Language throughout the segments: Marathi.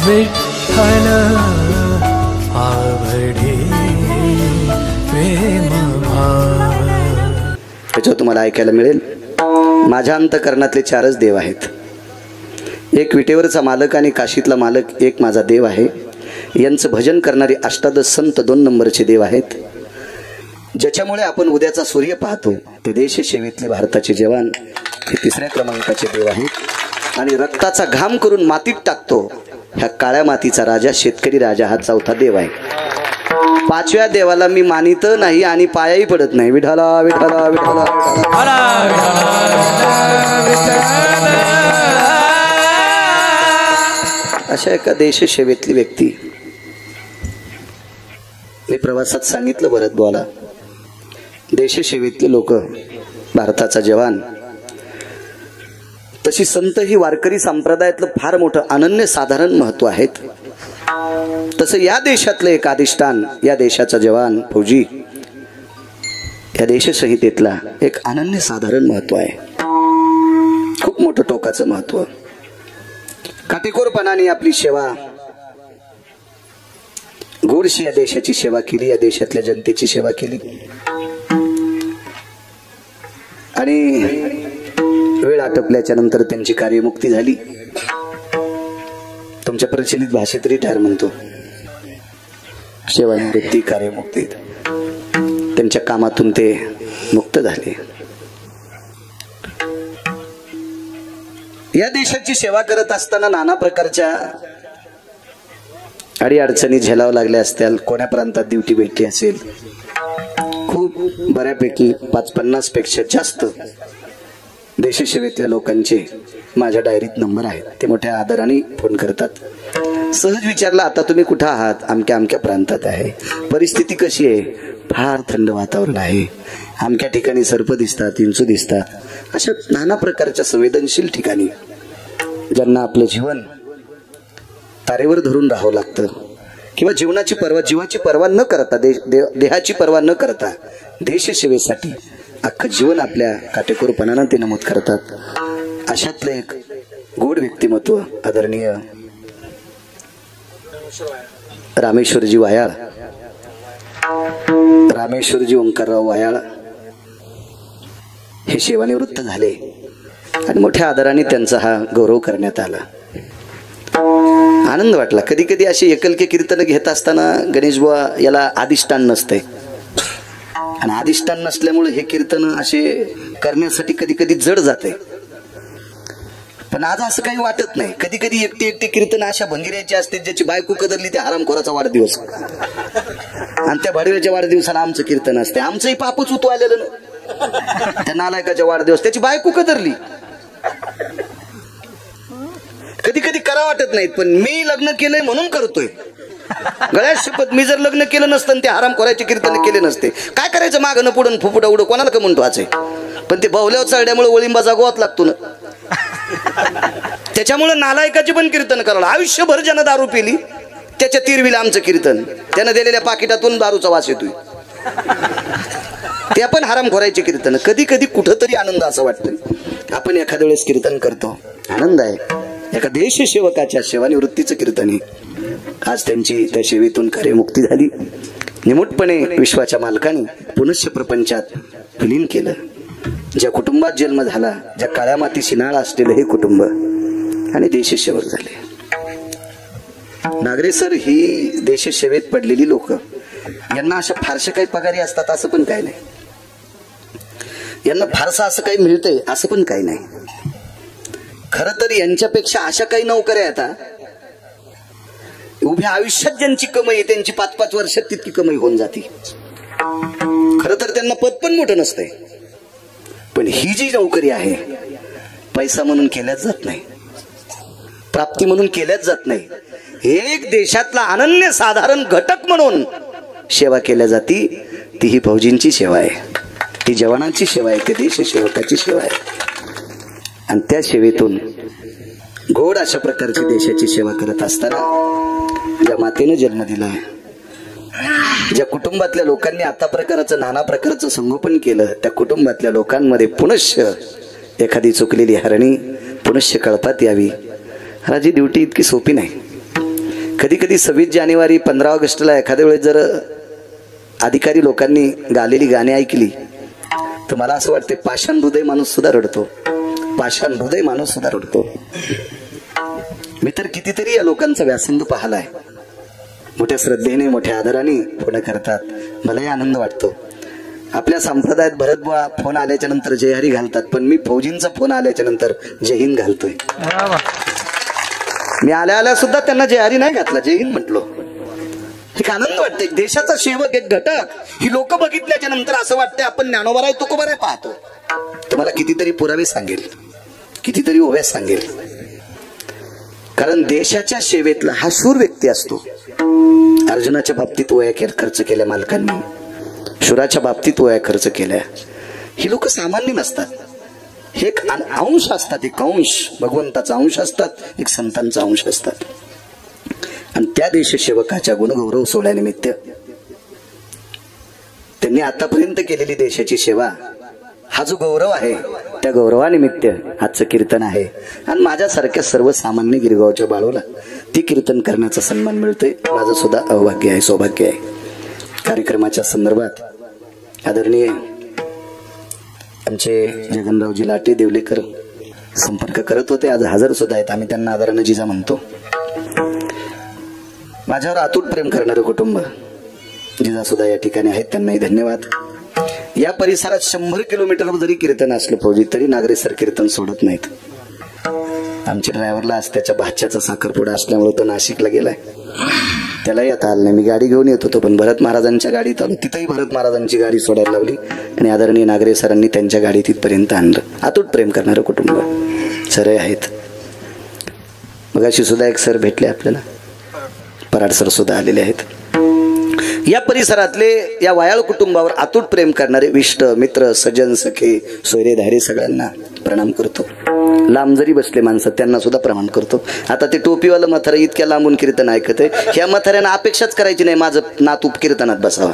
विठ्ठल आवडे प्रेम भाव। त्याच्यावर तुम्हाला ऐकायला मिळेल, माझ्या अंतकरणातले चारच देव आहेत। एक विटेवरचा मालक आणि काशीतला मालक एक माझा देव आहे। यांचं भजन करणारे अष्टादश संत 2 नंबरचे देव आहेत। ज्याच्यामुळे आपण उद्याचा सूर्य पाहतो ते देश सेवेतले भारताचे जवान हे 3ऱ्या क्रमांकाचे देव आहेत। आणि रक्ताचा घाम करून मातीत टाकतो ह्या काळ्या मातीचा राजा शेतकरी राजा हा 4था देव आहे। 5व्या देवाला मी मानित नाही आणि पायाही पडत नाही। विठाला विठाला विठाला अशा एका देश सेवेतली व्यक्ती मी प्रवासात सांगितलं भरत बुवाला, देश सेवेतले लोक भारताचा जवान, तशी संत ही वारकरी संप्रदायातलं फार मोठं अनन्य साधारण महत्व आहेत। तसं या देशातलं एक अधिष्ठान, या देशाचा जवान फौजी, या देशसंहितेतला एक अनन्य साधारण महत्व आहे। खूप मोठं टोकाचं महत्व। काटेकोरपणाने आपली सेवा, गोडशी या देशाची सेवा केली, या देशातल्या जनतेची सेवा केली आणि वेळ आटपल्याच्या नंतर त्यांची कार्यमुक्ती झाली। तुमच्या प्रचलित भाषेत रिटायर म्हणतो, सेवानिवृत्ती, कार्यमुक्ती। त्यांच्या कामातून ते मुक्त झाले। या देशाची सेवा करत असताना नाना प्रकारच्या अडीअडचणी झेलावं लागल्या असतील। कोण्या प्रांतात ड्युटी भेटली असेल, खूप बऱ्यापैकी 50 पेक्षा जास्त देशसेवेतल्या लोकांचे माझ्या डायरीत नंबर आहेत। ते मोठ्या आदराने फोन करतात। सहज विचारलं, आता तुम्ही कुठं आहात? अमक्या अमक्या प्रांतात आहे। परिस्थिती कशी आहे? फार थंड वातावरण आहे, अमक्या ठिकाणी सर्प दिसतात, इंचू दिसतात। अशा नाना प्रकारच्या संवेदनशील ठिकाणी ज्यांना आपलं जीवन तारेवर धरून राहावं लागतं किंवा जीवनाची पर्वा, जीवाची पर्वा न करता, देहाची पर्वा न करता देशसेवेसाठी अख्खं जीवन आपल्या काटेकोरपणानं ते नमूद करतात। अशातलं एक गोड व्यक्तिमत्व आदरणीय रामेश्वरजी वायाळ, रामेश्वरजी ओंकारराव वायाळ हे सेवानिवृत्त झाले आणि मोठ्या आदराने त्यांचा हा गौरव करण्यात आला। आनंद वाटला। कधी कधी अशी एकलके कीर्तन घेत असताना गणेश बुवा याला अधिष्ठान नसते आणि अधिष्ठान नसल्यामुळे हे कीर्तन असे करण्यासाठी कधी कधी जड जाते। पण आज असं काही वाटत नाही। कधी कधी एकटे कीर्तन अशा भंगिऱ्याचे असते ज्याची बायको कदरली ते हरामखोराचा वाढदिवस, आणि त्या भाडव्याच्या वाढदिवसाला आमचं कीर्तन असते। आमचंही पापच उतू आलेलं ना, त्या नालायकाच्या वाढदिवस त्याची बायको कदरली। कधी कधी करा वाटत नाहीत, पण मी लग्न केलंय म्हणून करतोय। गळ्यात शपथ, मी जर लग्न केलं नसतं ते हरामखोराचे कीर्तन केले नसते, काय करायचं मागणं पुढं फुफुटा उडं कोणाला का म्हणतो वाचे। पण ते बाहुल्यावर चढल्यामुळे वळिंबाचा गोवात लागतो ना, त्याच्यामुळे नालायकाचे पण कीर्तन करावं। आयुष्यभर ज्यानं दारू पिली त्याच्या तिरविला आमचं कीर्तन, त्यानं दिलेल्या पाकिटातून दारूचा वास येतोय, ते आपण हरामखोराचे कीर्तन। कधी कधी कुठंतरी आनंद असं वाटतं आपण एखाद्या वेळेस कीर्तन करतो, आनंद आहे। एका देशसेवकाच्या सेवानिवृत्तीचं कीर्तन आहे। आज त्यांची त्या सेवेतून कार्यमुक्ती झाली। निमूटपणे विश्वाच्या मालकाने पुनश्च प्रपंचात विलीन केलं। ज्या कुटुंबात जन्म झाला, ज्या काळ्या मातीशी नाळ असलेलं हे कुटुंब आणि देशसेवक झाले। नागरेसर ही देशसेवेत पडलेली लोक, यांना अशा फारशा काही पगारी असतात असं पण काही नाही, यांना फारसं असं काही मिळतंय असं पण काही नाही। खर तर यांच्यापेक्षा अशा काही नोकऱ्या आता उभ्या आयुष्यात ज्यांची कमाई आहे त्यांची 5-5 वर्षात तितकी कमाई होऊन जाते। खर तर त्यांना पद पण मोठं नसतंय, पण ही जी नोकरी आहे पैसा म्हणून केल्याच जात नाही, प्राप्ती म्हणून केल्याच जात नाही। एक देशातला अनन्य साधारण घटक म्हणून सेवा केल्या जाती, ती ही फौजींची सेवा आहे, ती जवानांची सेवा आहे, ती देशसेवकाची सेवा आहे। आणि त्या सेवेतून गोड अशा प्रकारची देशाची सेवा करत असताना ज्या मातेने जन्म दिला, ज्या कुटुंबातल्या लोकांनी आता प्रकारचं नाना प्रकारचं संगोपन केलं, त्या कुटुंबातल्या लोकांमध्ये पुनश्च एखादी चुकलेली हरणी पुनश्च कळपात यावी। राजी ड्युटी इतकी सोपी नाही। कधी कधी 26 जानेवारी 15 ऑगस्टला एखाद्या वेळेस जर अधिकारी लोकांनी गालेली गाणी ऐकली तर मला असं वाटते पाषाण हृदय माणूस सुद्धा रडतो, पाषाण हृदय माणूस सुद्धा रडतो. मी तर कितीतरी या लोकांचा व्यासंग पाहिलाय, मोठ्या श्रद्धेने मोठ्या आदराने फोन करतात, मलाही आनंद वाटतो. आपल्या संप्रदायात भरतबुवा फोन आल्याच्या नंतर जय हरी घालतात, पण मी फौजींचा फोन आल्याच्या नंतर जय हिंद घालतोय. मी आल्या सुद्धा त्यांना जय हरी नाही घातला, जय हिंद म्हटलो. एक आनंद वाटते. देशाचा सेवक, एक घटक, ही लोक बघितल्याच्या नंतर असं वाटतं आपण ज्ञानोबा तुकोबा पाहतो. तुम्हाला कितीतरी पुरावे सांगेल, कितीतरी ओव्या सांगेल. कारण देशाच्या सेवेतला हा शूर व्यक्ती असतो. अर्जुनाच्या बाबतीत ओया खर्च केल्या मालकांनी, शुराच्या बाबतीत ओया खर्च केल्या. ही लोक सामान्य नसतात, हे एक अंश असतात, एक अंश भगवंताचा अंश असतात, एक संतांचा अंश असतात. आणि त्या देशसेवकाच्या गुणगौरव सोहळ्यानिमित्त त्यांनी आतापर्यंत केलेली देशाची सेवा, हा जो गौरव आहे त्या गौरवानिमित्त आजचं कीर्तन आहे. आणि माझ्यासारख्या सर्वसामान्य गिरगावच्या बाळूला ती कीर्तन करण्याचा सन्मान मिळतोय. माझं सुद्धा अवभाग्य आहे, सौभाग्य आहे. कार्यक्रमाच्या संदर्भात आदरणीय आमचे जगनरावजी लाटे देवलेकर संपर्क करत होते, आज हजर सुद्धा आहेत. आम्ही त्यांना आदराने जिजा म्हणतो. माझ्यावर अतूट प्रेम करणारं कुटुंब जिजा सुद्धा या ठिकाणी आहेत, त्यांनाही धन्यवाद. या परिसरात 100 किलोमीटरवर जरी कीर्तन असलं फौजी तरी नागरे सर कीर्तन सोडत नाहीत. आमच्या ड्रायव्हरला आज त्याच्या भाच्याचा साखरपुडा असल्यामुळे तो नाशिकला गेलाय, त्यालाही आता आलं नाही. मी गाडी घेऊन येत होतो, पण भरत महाराजांच्या गाडीत आलो, तिथंही भरत महाराजांची गाडी सोडायला लावली आणि आदरणीय नागरे सरांनी त्यांच्या गाडी तिथपर्यंत आणलं. अतूट प्रेम करणारं कुटुंब सर आहेत. मग अशी सुद्धा एक सर भेटले आपल्याला, पराड सर सुद्धा आलेले आहेत. या परिसरातले या वायाळ कुटुंबावर अतूट प्रेम करणारे विष्ट मित्र सज्जन सखे सोयरे धारे सगळ्यांना प्रणाम करतो. लांब जरी बसले माणसं त्यांना सुद्धा प्रणाम करतो. आता ते टोपीवालं म्हातारं इतक्या लांबून कीर्तन ऐकत आहे, ह्या म्हाताऱ्यानं अपेक्षाच करायची नाही माझं नातू कीर्तनात बसावा,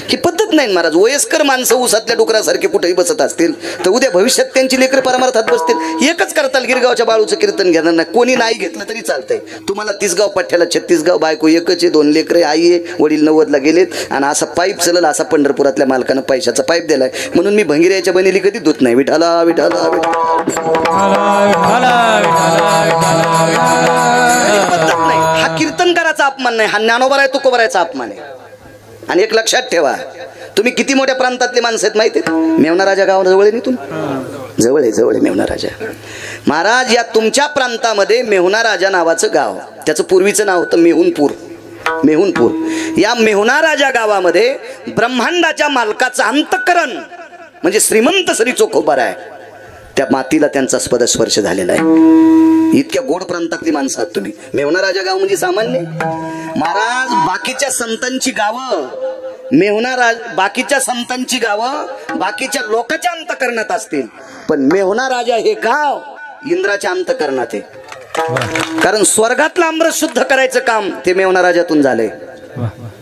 ही पद्धत नाही महाराज. वयस्कर माणसं उसातल्या डुकरासारखे कुठेही बसत असतील तर उद्या भविष्यात त्यांची लेकरं परमार्थात बसतील. एकच करताल गिरगावच्या बाळूचं कीर्तन घेणार नाही, कोणी नाही घेतलं तरी चालतंय. तुम्हाला 30 गाव पठ्ठ्याला 36 गाव, बायको एकच आहे, 2 लेकरे, आई आहे, वडील 90ला गेलेत आणि असा पाईप चलल असा पंढरपुरातल्या मालकानं पैशाचा पाईप दिलाय. म्हणून मी भंगिऱ्याच्या बनेली कधी धुत नाही. विठाला विठाला हा कीर्तनकाराचा अपमान नाही, हा ज्ञानोबा तुकोबराचा अपमान आहे. आणि एक लक्षात ठेवा, तुम्ही किती मोठ्या प्रांतातले माणसं आहेत माहिती आहे? मेवना राजा गाव जवळ आहे, इथून जवळ आहे, जवळ आहे मेवना राजा महाराज. या तुमच्या प्रांतामध्ये मेहुणा राजा नावाचं गाव, त्याचं पूर्वीचं नाव होतं मेहुणपूर. मेहुणपूर या मेहुणा राजा गावामध्ये ब्रह्मांडाच्या मालकाचं अंतःकरण म्हणजे श्रीमंत श्री चोखोबार आहे, त्या मातीला त्यांचा स्पर्श झालेला आहे. इतक्या गोड प्रांतातली माणसं आहात तुम्ही. मेहुणा राजा गाव म्हणजे सामान्य महाराज. बाकीच्या संतांची गावं बाकीच्या संतांची गावं बाकीच्या लोकांच्या अंतःकरणात असतील, पण मेहुणा राजा हे गाव इंद्राच्या अंतःकरणात आहे. कारण स्वर्गातलं अमृत शुद्ध करायचं काम ते मेहुणा राजातून झालंय,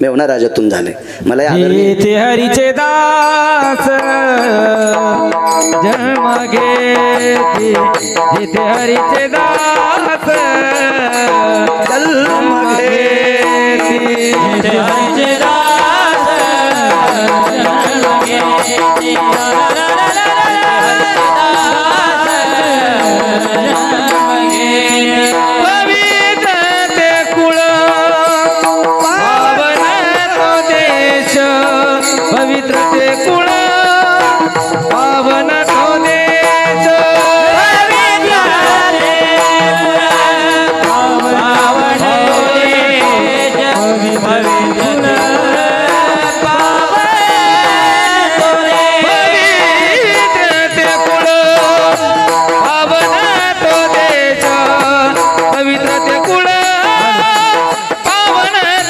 मेहुणा राजातून झाले. मला हरीचे दास जन्म घेते, जिथे हरीचे दास जन्म घेते, जिथे हरीचे दास जन्म घेते, पवित्र ते कुळ पवित्र ते कुळ पावन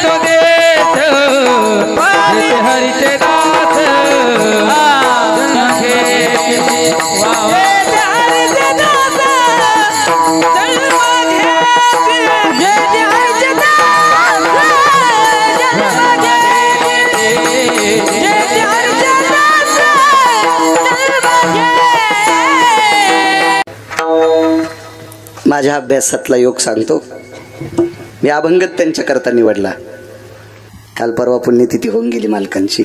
तो देश, हरीचे दास माझ्या अभ्यासातला योग सांगतो. मी अभंगत त्यांच्याकरता निवडला. काल परवा पुण्यतिथी होऊन गेली मालकांची.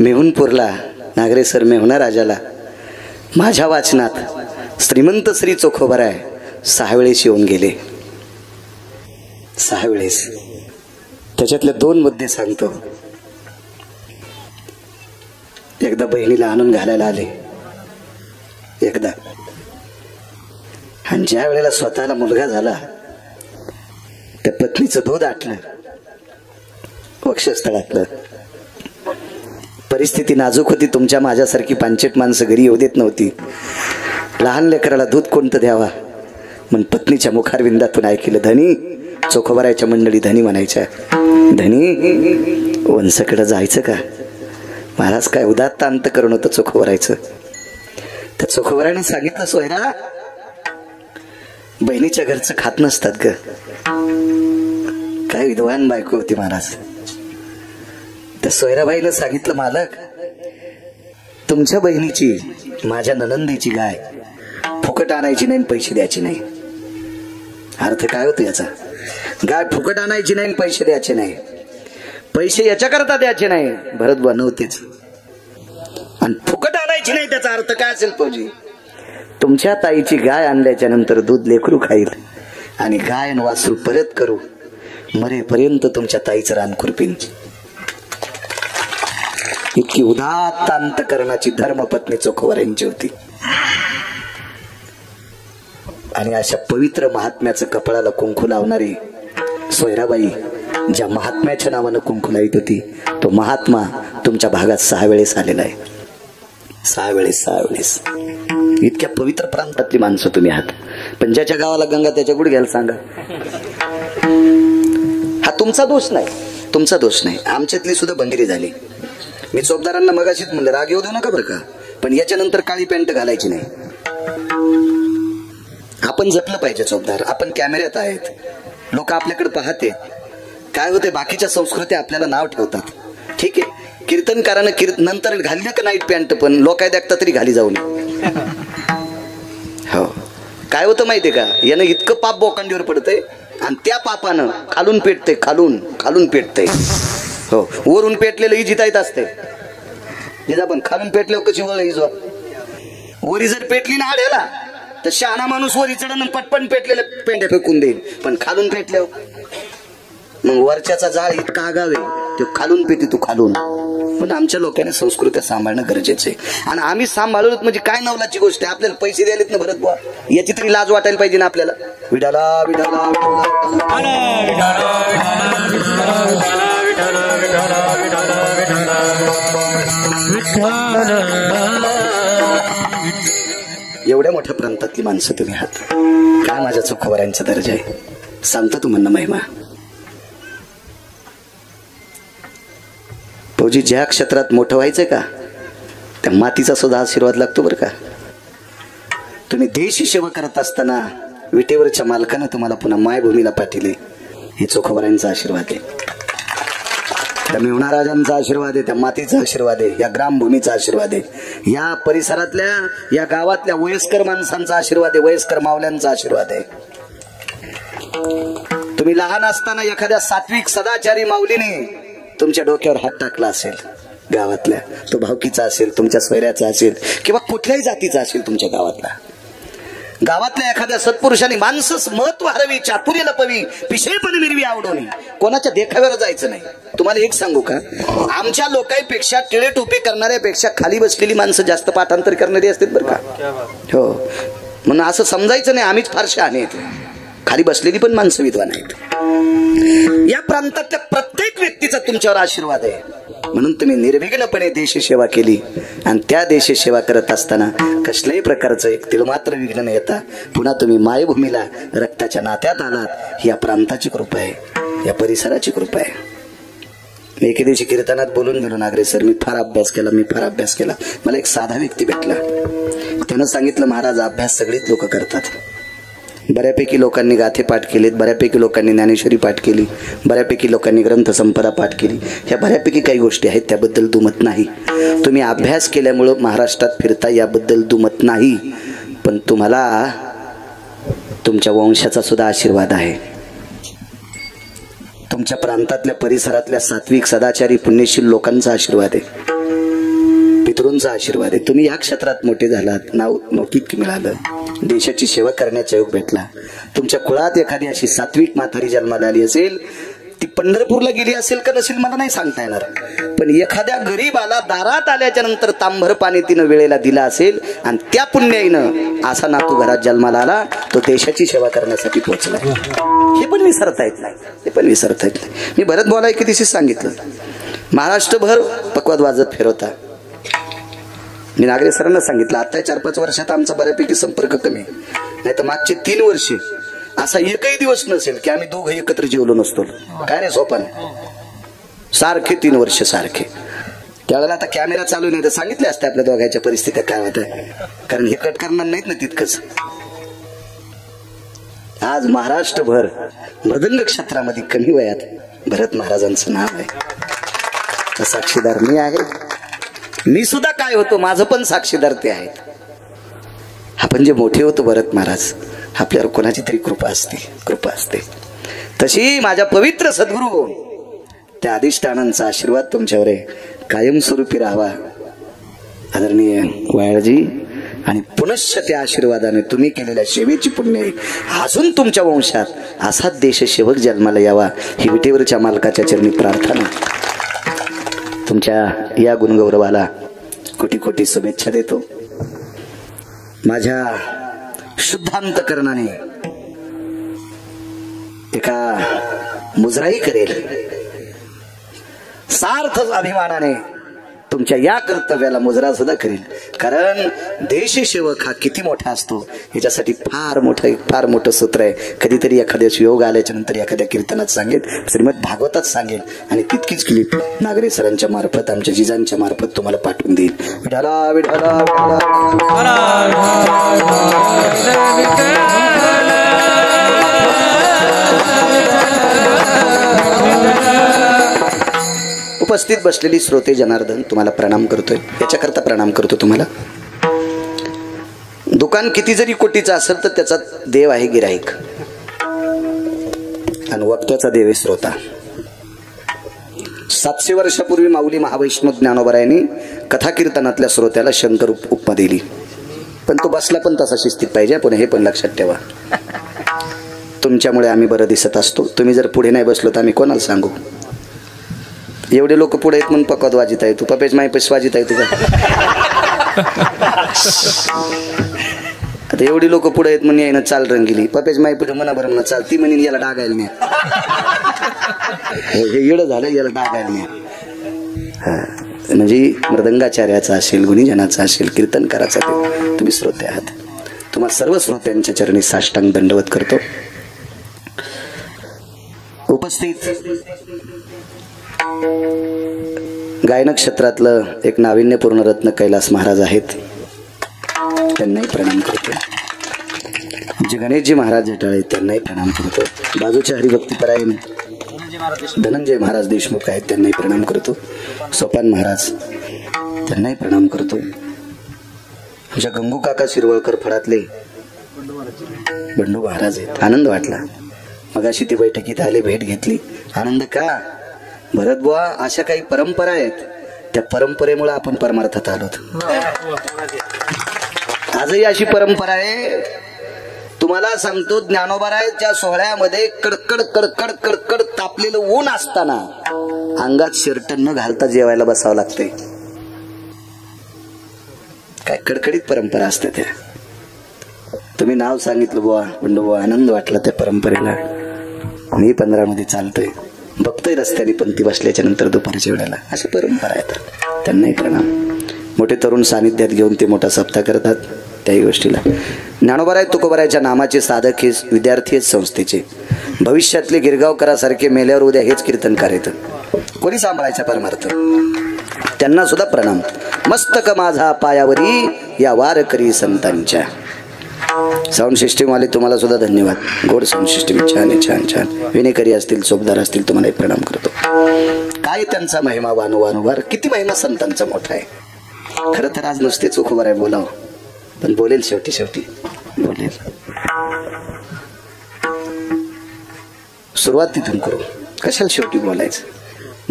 मेहुणपूरला नागरेसर मेहुणा राजाला माझ्या वाचनात श्रीमंत श्री चोखोबराय 6 वेळेस येऊन गेले. 6 वेळेस. त्याच्यातले 2 मुद्दे सांगतो. एकदा बहिणीला आणून घालायला आले, एकदा. आणि ज्या वेळेला स्वतःला मुलगा झाला त्या पत्नीचं दूध आटलं वक्षस्थळातलं. परिस्थिती नाजूक होती. तुमच्या माझ्यासारखी पांचट माणसं घरी येऊ देत नव्हती. लहान लेकराला दूध कोणतं द्यावा म्हणून पत्नीच्या मुखारविंदातून ऐकलं. धनी, चोखोबरायच्या मंडळी धनी म्हणायच्या, धनी वंसकडं जायचं का? महाराज काय उदात्त अंतकरण होतं चोखोबरायचं. त्या चोखोबराने सांगितलं, सोयरा बहिणीच्या घरचं खात नसतात ग. काय विद्वान बायको होती महाराज. त्या सोयराबाईनं सांगितलं, मालक तुमच्या बहिणीची माझ्या ननंदीची गाय फुकट आणायची नाही, पैसे द्यायचे नाही. अर्थ काय होतो याचा? गाय फुकट आणायची नाही, पैसे द्यायचे नाही. पैसे याच्याकरता द्यायचे नाही, भरत बनवतेच. आणि फुकट आणायची नाही त्याचा अर्थ काय असेल फौजी? तुमच्या ताईची गाय आणल्याच्या नंतर दूध लेकरू खाईल आणि गाय आणि वासरू परत करू, मरेपर्यंत तुमच्या ताईचं रान खुरपीन. इतकी उदात्त अंतकरणाची धर्मपत्नी चोखोबरांची होती. आणि अशा पवित्र महात्म्याचं कपाळाला कुंकू लावणारी सोयराबाई ज्या महात्म्याच्या नावानं कुंकू लावित होती, तो महात्मा तुमच्या भागात 6 वेळेस आलेला आहे. 6 वेळेस. 6 वेळेस. इतक्या पवित्र प्रांतातली माणसं तुम्ही आहात. पण ज्याच्या गावाला गंगा त्याच्या गुडघ्याला सांगा. हा तुमचा दोष नाही, तुमचा दोष नाही. आमच्यातली सुद्धा बंदिरी झाली. मी चोपदारांना मगाशीच म्हणलं, राग येऊ देऊ नका बरं का, पण याच्यानंतर काळी पॅन्ट घालायची नाही. आपण जपलं पाहिजे चोपदार. आपण कॅमेऱ्यात आहेत, लोक आपल्याकडे पाहते. काय होते, बाकीच्या संस्कृती आपल्याला नाव ठेवतात. ठीक आहे, कीर्तनकारानं नंतर घाललं का नाईट पॅन्ट, पण लोक देखता तरी घाली जाऊ नये. हो, काय होतं माहितीये का, यानं इतकं पाप बोकांडीवर पडतंय आणि त्या पापानं खालून पेटतंय, खालून पेटतंय. हो, वरून पेटलेलं ही जितायत असते. पण खालून पेटल्यावर कशी वळ इजवा? वरी जर पेटली ना हाड्याला तर शहाणा माणूस वरी चढण पटपण पेटलेलं पेंड्या फेकून देईल. पण खालून पेटल्यावर मग वरच्याचा जाळ इतका आगावे, तो खालून पेटी तू खालून. पण आमच्या लोकांनी संस्कृती सांभाळणं गरजेचं आहे. आणि आम्ही सांभाळलो म्हणजे काय नवलाची गोष्ट आहे. आपल्याला पैसे द्यायलेत ना भरत बुवा, याची तरी लाज वाटायला पाहिजे ना आपल्याला. विडाला विडाला एवढ्या मोठ्या प्रांतातली माणसं तुम्ही आहात. काय माझ्या चोखोबरांचा दर्जा आहे सांगतो तुम्हाला महिमा. फौजी, ज्या क्षेत्रात मोठं व्हायचंय का त्या मातीचा सुद्धा आशीर्वाद लागतो बरं का. तुम्ही देश सेवा करत असताना विटेवरच्या मालकानं तुम्हाला पुन्हा मायभूमीला पाठवले, हे चोखोबरांचा आशीर्वाद आहे. त्या मेहुणा राजांचा आशीर्वाद आहे, त्या मातीचा आशीर्वाद आहे, या ग्रामभूमीचा आशीर्वाद आहे, या परिसरातल्या या गावातल्या वयस्कर माणसांचा आशीर्वाद आहे, वयस्कर मावल्यांचा आशीर्वाद आहे. तुम्ही लहान असताना एखाद्या सात्विक सदाचारी माऊलीने तुमच्या डोक्यावर हात टाकला असेल, गावातल्या, तो भावकीचा असेल, तुमच्या सोयऱ्याचा असेल किंवा कुठल्याही जातीचा असेल, तुमच्या गावातल्या एखाद्या सत्पुरुषांनी माणसंच महत्व हरवी, चातुर्य लपवी, पिशेपण मिरवी आवडवणी, कोणाच्या देखाव्यावर जायचं नाही. तुम्हाला एक सांगू का, आमच्या लोकांपेक्षा टिळे टोपी करणाऱ्यापेक्षा खाली बसलेली माणसं जास्त पाठांतर करणारी असतात बरं का. हो, म्हणून असं समजायचं नाही आम्हीच फार शहाणे आहेत. खाली बसलेली पण माणसं विद्वान आहेत. या प्रांतातल्या प्रत्येक व्यक्तीचा तुमच्यावर आशीर्वाद आहे. म्हणून तुम्ही निर्विघ्नपणे देशसेवा केली आणि त्या देशसेवा करत असताना कसल्याही प्रकारचं एक तिळमात्र विघ्न न येता पुन्हा तुम्ही मायभूमीला रक्ताच्या नात्यात आलात. ही या प्रांताची कृपा आहे, या परिसराची कृपा आहे. मी एके दिवशी कीर्तनात बोलून गेलो, नागरे सर मी फार अभ्यास केला. मला एक साधा व्यक्ती भेटला. त्यानं सांगितलं, महाराज अभ्यास सगळीच लोक करतात. बऱ्यापैकी लोकांनी गाथे पाठ केलेत, बऱ्यापैकी लोकांनी ज्ञानेश्वरी पाठ केली, बऱ्यापैकी लोकांनी ग्रंथसंपदा पाठ केली. ह्या बऱ्यापैकी काही गोष्टी आहेत, त्याबद्दल दुमत नाही. तुम्ही अभ्यास केल्यामुळं महाराष्ट्रात फिरता, याबद्दल दुमत नाही. पण तुम्हाला तुमच्या वंशाचा सुद्धा आशीर्वाद आहे. तुमच्या प्रांतातल्या परिसरातल्या सात्विक सदाचारी पुण्यशील लोकांचा आशीर्वाद आहे, पितृंचा आशीर्वाद आहे. तुम्ही या क्षेत्रात मोठे झालात, नाव लौकिक मिळालं, देशाची सेवा करण्याचा योग भेटला. तुमच्या कुळात एखादी अशी सात्विक म्हातारी जन्माला आली असेल, ती पंढरपूरला गेली असेल का नसेल मला नाही सांगता येणार, पण एखाद्या गरीबाला दारात आल्याच्या नंतर तांभर पाणी तिनं वेळेला दिला असेल आणि त्या पुण्याईनं असा नातू घरात जन्माला आला, तो देशाची सेवा करण्यासाठी पोहोचला. हे पण विसरता येत नाही, हे पण विसरता येत नाही. मी भरत बोलाय की दिवशी सांगितलं, महाराष्ट्रभर पक्वाद वाजत फिरवता. मी नागरे सरांना सांगितलं, आता 4-5 वर्षात आमचा बऱ्यापैकी संपर्क कमी, नाही तर मागचे 3 वर्ष असा एकही दिवस नसेल की आम्ही दोघं एकत्र जेवलो नसतो. काय रे सोपान, सारखे 3 वर्ष सारखे. त्यावेळेला आता कॅमेरा चालू नाही तर सांगितले असते आपल्या दोघांच्या परिस्थिती काय होत, कारण हे कट करणार नाहीत ना तितकंच. आज महाराष्ट्रभर मृदंग क्षेत्रामध्ये कमी वयात भरत महाराजांचं नाव आहे. साक्षीदार मी आहे, मी सुद्धा काय होतो माझं पण साक्षीदार ते आहेत. आपण जे मोठे होतो भरत महाराज, आपल्यावर कोणाची तरी कृपा असते, कृपा असते. तशी माझ्या पवित्र सद्गुरू त्या अधिष्ठानांचा आशीर्वाद तुमच्यावर आहे, कायमस्वरूपी राहावा. आदरणीय वायळजी, आणि पुनश्च त्या आशीर्वादाने तुम्ही केलेल्या सेवेची पुण्य अजून तुमच्या वंशात असाच देशसेवक जन्माला यावा ही विटेवरच्या मालकाच्या चरणी प्रार्थना. तुमच्या या गुणगौरवाला कोटी कोटी शुभेच्छा देतो. माझ्या शुद्धांतकरणाने एका मुजराई करेल, सार्थ अभिमानाने तुमच्या या कर्तव्याला मुजरा सुद्धा करेल. कारण देशसेवक हा किती मोठा असतो याच्यासाठी फार मोठं सूत्र आहे. कधीतरी एखाद्या योग आल्याच्या नंतर एखाद्या कीर्तनात सांगेल, श्रीमद भागवतात सांगेल, आणि तितकीच क्लिप नागरे सरांच्या मार्फत, आमच्या जिजांच्या मार्फत तुम्हाला पाठवून देईल. विठाला विठाला उपस्थित बसलेली श्रोते जनार्दन, तुम्हाला प्रणाम करतोय. याच्याकरता प्रणाम करतो तुम्हाला. दुकान किती जरी कोटीचं असेल तर त्याचा देव आहे गिराईक, आणि वक्त्याचा देव आहे श्रोता. 700 वर्षापूर्वी माऊली महावैष्णव ज्ञानोबरायांनी कथा कीर्तनातल्या श्रोत्याला शंकर उपमा दिली, पण तो बसला पण तसा शिस्तीत पाहिजे. पण हे पण लक्षात ठेवा, तुमच्यामुळे आम्ही बरं दिसत असतो. तुम्ही जर पुढे नाही बसलो तर आम्ही कोणाला सांगू. एवढे लोक पुढे आहेत म्हणून पकवाद वाजित आहे, तू पपेच माय पैसे वाजित आहे तुझा. आता एवढी लोक पुढे आहेत म्हणून यायनं चाल रंगिली, पपेच माय पुढे मना बरं म्हणा चाल, ती म्हणून याला डागायला नाही. हे येडं झालं, याला डागायला नाही. म्हणजे मृदंगाचार्याचा असेल, गुणीजनाचा असेल, कीर्तनकाराचा देव, तुम्ही श्रोते आहात. तुम्हाला सर्व श्रोत्यांच्या चरणी साष्टांग दंडवत करतो. उपस्थित गायन क्षेत्रातलं एक नाविन्यपूर्ण रत्न कैलास महाराज आहेत, त्यांनाही प्रणाम करतो. जे गणेशजी महाराज जटाळे आहेत त्यांनाही प्रणाम करतो. बाजूच्या हरिभक्तीपरायण धनंजय महाराज देशमुख आहेत, त्यांनाही प्रणाम करतो. सोपान महाराज त्यांनाही प्रणाम करतो. आमच्या गंगू काका शिरवळकर फळातले बंडू महाराज आहेत. आनंद वाटला, मगाशी ती बैठकीत आले, भेट घेतली. आनंद का भरत बुवा, अशा काही परंपरा आहेत, त्या परंपरेमुळे आपण परमार्थात आलोत. आजही अशी परंपरा आहे. तुम्हाला सांगतो, ज्ञानोबारायच्या सोहळ्यामध्ये कडकड कडकड कडकड तापलेलं ऊन असताना अंगात शर्ट न घालता जेवायला बसावं लागतंय. काय कडकडीत परंपरा असते त्या. तुम्ही नाव सांगितलं बुवा बंडू बुवा, आनंद वाटला त्या परंपरेला. मी 15 मध्ये चालतोय, बघतोय रस्त्याने पंक्ती बसल्याच्या नंतर दुपारच्या वेळेला. अशा परंपरा आहेत, त्यांनाही प्रणाम. मोठे तरुण सानिध्यात घेऊन ते मोठा सप्ताह करतात, त्याही गोष्टीला. ज्ञानोबाराय तुकोबारायच्या नामाचे साधक हे विद्यार्थी आहेत संस्थेचे. भविष्यातले गिरगावकरासारखे मेल्यावर उद्या हेच कीर्तनकार येतं. कोणी सांभाळायचा परमार्थ, त्यांना सुद्धा प्रणाम. मस्तक माझा पायावरी या वारकरी संतांच्या. साऊंड सिस्टीम वाले तुम्हाला सुद्धा धन्यवाद. गोड साऊंड सिस्टीम छान आहे, छान छान. विनेकरी असतील, चोपदार असतील, तुम्हाला प्रणाम करतो. काय त्यांचा महिमा वारंवार, किती महिमा संतांचा मोठा आहे. खरं तर आज नुसतेच उखोबाराय बोलावं, पण बोलेल शेवटी बोलेल. सुरुवात तिथून करू. कशाला शेवटी बोलायचं?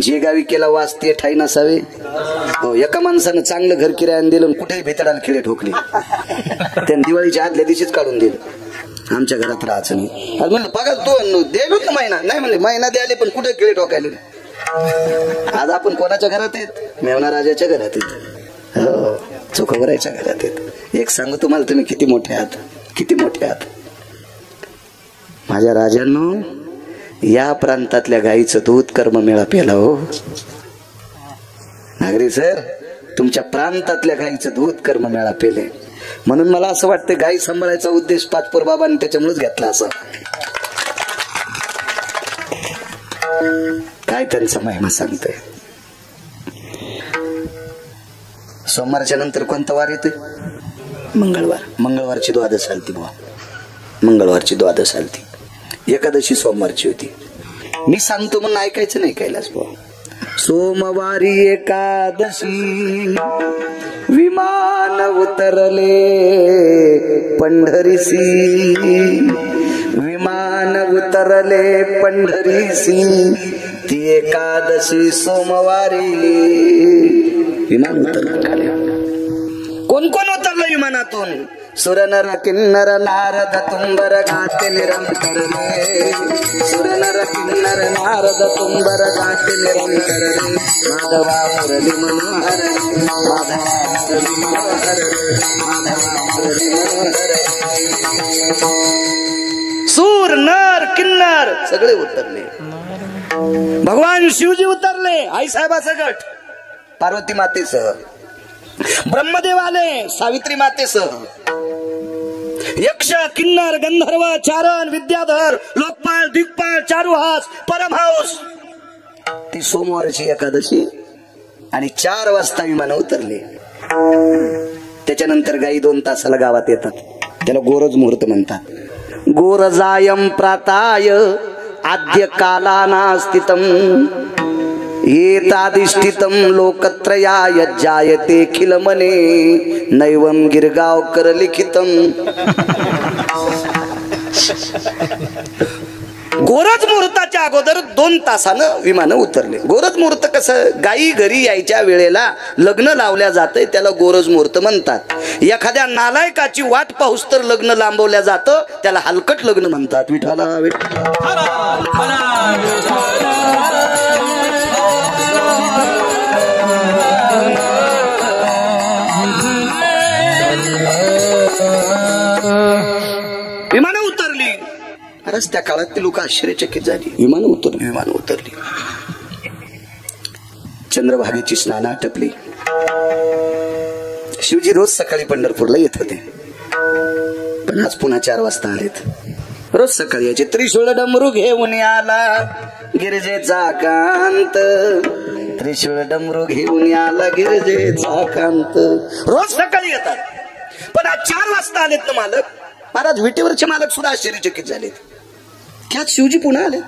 जे गावी केला वास ते ठाई नसावे. हो, एका माणसानं चांगलं घर किरायाने दिलं, कुठेही भेताडाला खिळे ठोकले. त्याने दिवाळीच्या आदल्या दिवशीच काढून दिलं. आमच्या घरात राहायचं नाही. म्हणलं पगार तो द्यायला ना महिना, नाही म्हणले महिना द्यायला, पण कुठे खिळे ठोकायले. आज आपण कोणाच्या घरात आहेत? मेवना राजाच्या घरात आहेत. हो, चोखोबराच्या घरात आहेत. एक सांगू तुम्हाला, तुम्ही किती मोठे आहात, किती मोठे आहात. माझ्या राजांनो, या प्रांतातल्या गाईचं दूध कर्ममेळा पेला हो. नागरी सर, तुमच्या प्रांतातल्या गाईचं दूध कर्ममेळा पेले. म्हणून मला असं वाटतं गाई सांभाळायचा उद्देश पाचपोर बाबांनी त्याच्यामुळेच घेतला. असं काय त्यांचा महिमा सांगतोय. सोमवारच्या नंतर कोणता वार येतोय? मंगळवार. मंगळवारची द्वादश आलती बुवा, मंगळवारची द्वादश आलती. एकादशी सोमवारची होती. मी सांगतो म्हणून ऐकायचं नाही कैलास बुवा. सोमवारी एकादशी विमान उतरले पंढरीसी, विमान उतरले पंढरीसी, ती एकादशी सोमवारी. विमान उतरलं खाली. कोण कोण उतरलं विमानातून? सुर नर किन्नर नारद तुंबर गाते निरंतर रे, सुर नर किन्नर नारद तुंबर गाते निरंतर रे, माधवा मुरली मनोहर, माधवा मुरली मनोहर, माधवा मुरली मनोहर. सूर नर किन्नर सगळे उतरले. भगवान शिवजी उतरले आईसाहेबाचा गट पार्वती मातेसह, ब्रह्मदेव आले सावित्री मातेसह, यक्ष किन्नर गंधर्व चारण विद्याधर लोकपाल दिग्पाल चारुहास परमहंस. ती सोमवारची एकादशी आणि 4 वाजता विमान उतरले. त्याच्यानंतर गाई 2 तासाला गावात येतात. त्याला गोरज मुहूर्त म्हणतात. गोरजायम प्राताय आद्य कालाना स्थितम एतादिष्टितम लोकत्रयाय जायते खिल मने नैवम गिरगावकर लिखितम. गोरज मुहूर्ताच्या अगोदर 2 तासानं विमानं उतरले. गोरज मुहूर्त कसं? गाई घरी यायच्या वेळेला लग्न लावल्या जातंय, त्याला गोरज मुहूर्त म्हणतात. एखाद्या नालायकाची वाट पाहूस तर लग्न लांबवल्या जातं, त्याला हलकट लग्न म्हणतात. विठाला विमानं उतरली. त्या काळात लोक आश्चर्यचकित झाली. विमानं उतरली, विमानं उतरली. चंद्रभागेची स्नान आटपली. शिवजी रोज सकाळी पंढरपूरला येत होते, पण आज पुन्हा 4 वाजता आलेत. रोज सकाळी यायचे. त्रिशूळ डमरू घेऊन आला गिरजेचा कांत, त्रिशूळ डमरू घेऊन आला गिरजेचा कांत. रोज सकाळी येतात, पण आज 4 वाजता आलेत ना मालक. महाराज विटेवरचे मालक सुद्धा आश्चर्यचकित झालेत. क्या शिवजी पुन्हा आलेत?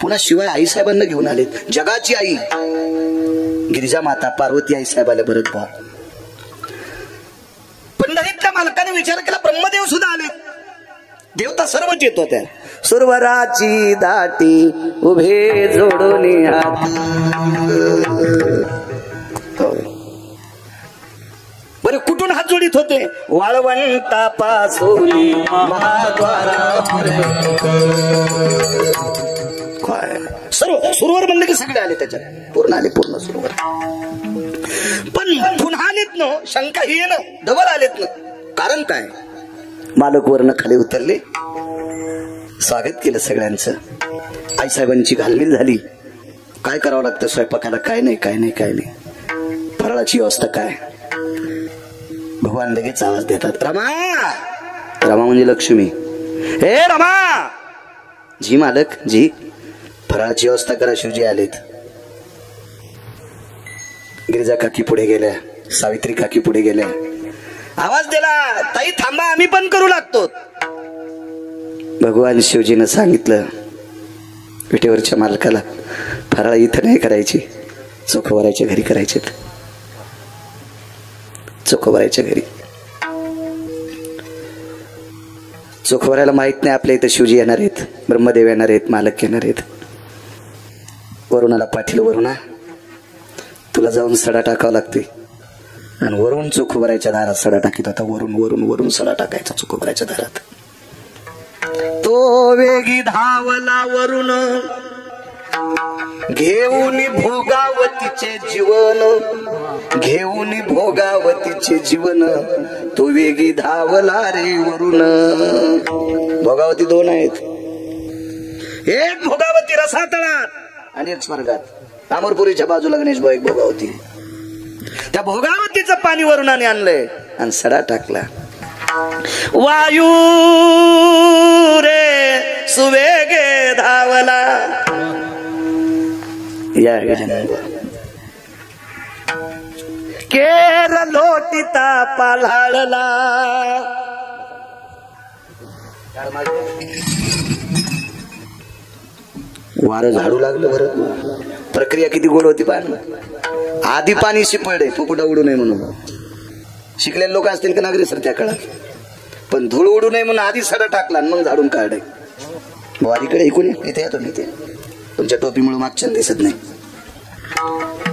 पुन्हा शिवाय आईसाहेबांना घेऊन आलेत. जगाची आई गिरिजा माता पार्वती आईसाहेबाला भरत भाव. पंढरीतल्या मालकाने विचार केला, ब्रह्मदेव सुद्धा आलेत. देवता सर्वच येतो. त्या सुरवराची दाटी उभे जोडून हात. बरं, कुठून हात जोडीत होते? वाळवंटापासून सर्व सुरवर म्हणलं की सगळे आले, त्याच्यात पूर्ण आले, पूर्ण सुरवर. पण पुन्हा आलेत ना, शंका ही आहे ना, डबल आलेत ना. कारण काय? मालक वरनं खाली उतरले, स्वागत केलं सगळ्यांचं. आईसाहेबांची घालमेल झाली. काय करावं लागतं स्वयंपाकाला? काय नाही, काय नाही, काय नाही. फराळाची व्यवस्था काय? भगवान लगेच आवाज देतात, रमा. रमा म्हणजे लक्ष्मी. हे रमा. जी मालक, जी. फराळाची व्यवस्था करा, शिवजी आलेत. गिरिजा काकी पुढे गेल्या, सावित्री काकी पुढे गेल्या. आवाज दिला, ताई थांबा, आम्ही पण करू लागतो. भगवान शिवजीनं सांगितलं विटेवरच्या मालकाला, फराळ इथं नाही करायची, चोखोबाराच्या घरी करायचे. चोखोबाराच्या घरी. चोख भरायला माहित नाही आपल्या इथं शिवजी येणार आहेत, ब्रह्मदेव येणार आहेत, मालक येणार आहेत. वरुणाला पाठील, वरुणा तुला जाऊन सडा टाकावा लागते. आणि वरून चोख भरायच्या दारात सडा टाकीत होता. वरून वरून वरून सडा टाकायचा चोख भरायच्या दारात. तो वेगी धावला वरून घेऊन भोगावतीचे जीवन, घेऊन भोगावतीचे जीवन, तो वेगी धावला रे वरून. भोगावती दोन आहेत, एक भोगावती रसातळात आणि एक स्वर्गात. अमरपुरीच्या बाजूला गणेशभाऊ एक भोगावती. त्या भोगावतीचं पाणी वरुणाने आणलंय आणि सडा टाकला. वायू रे सुवेगे धावला. या केर लोटिता पालाळला. वारं झाडू लागलं. बरं प्रक्रिया किती गोड होती. पाणी आधी पाणी शिपडे फुकुटा उडू नये म्हणून. शिकलेले लोक असतील का नागरी सर त्या काळात, पण धूळ उडू नये म्हणून आधी सडा टाकला मग झाडून काढे. वारीकडे ऐकून इथे येतो मी, ते तुमच्या टोपीमुळे मागच्या दिसत नाही.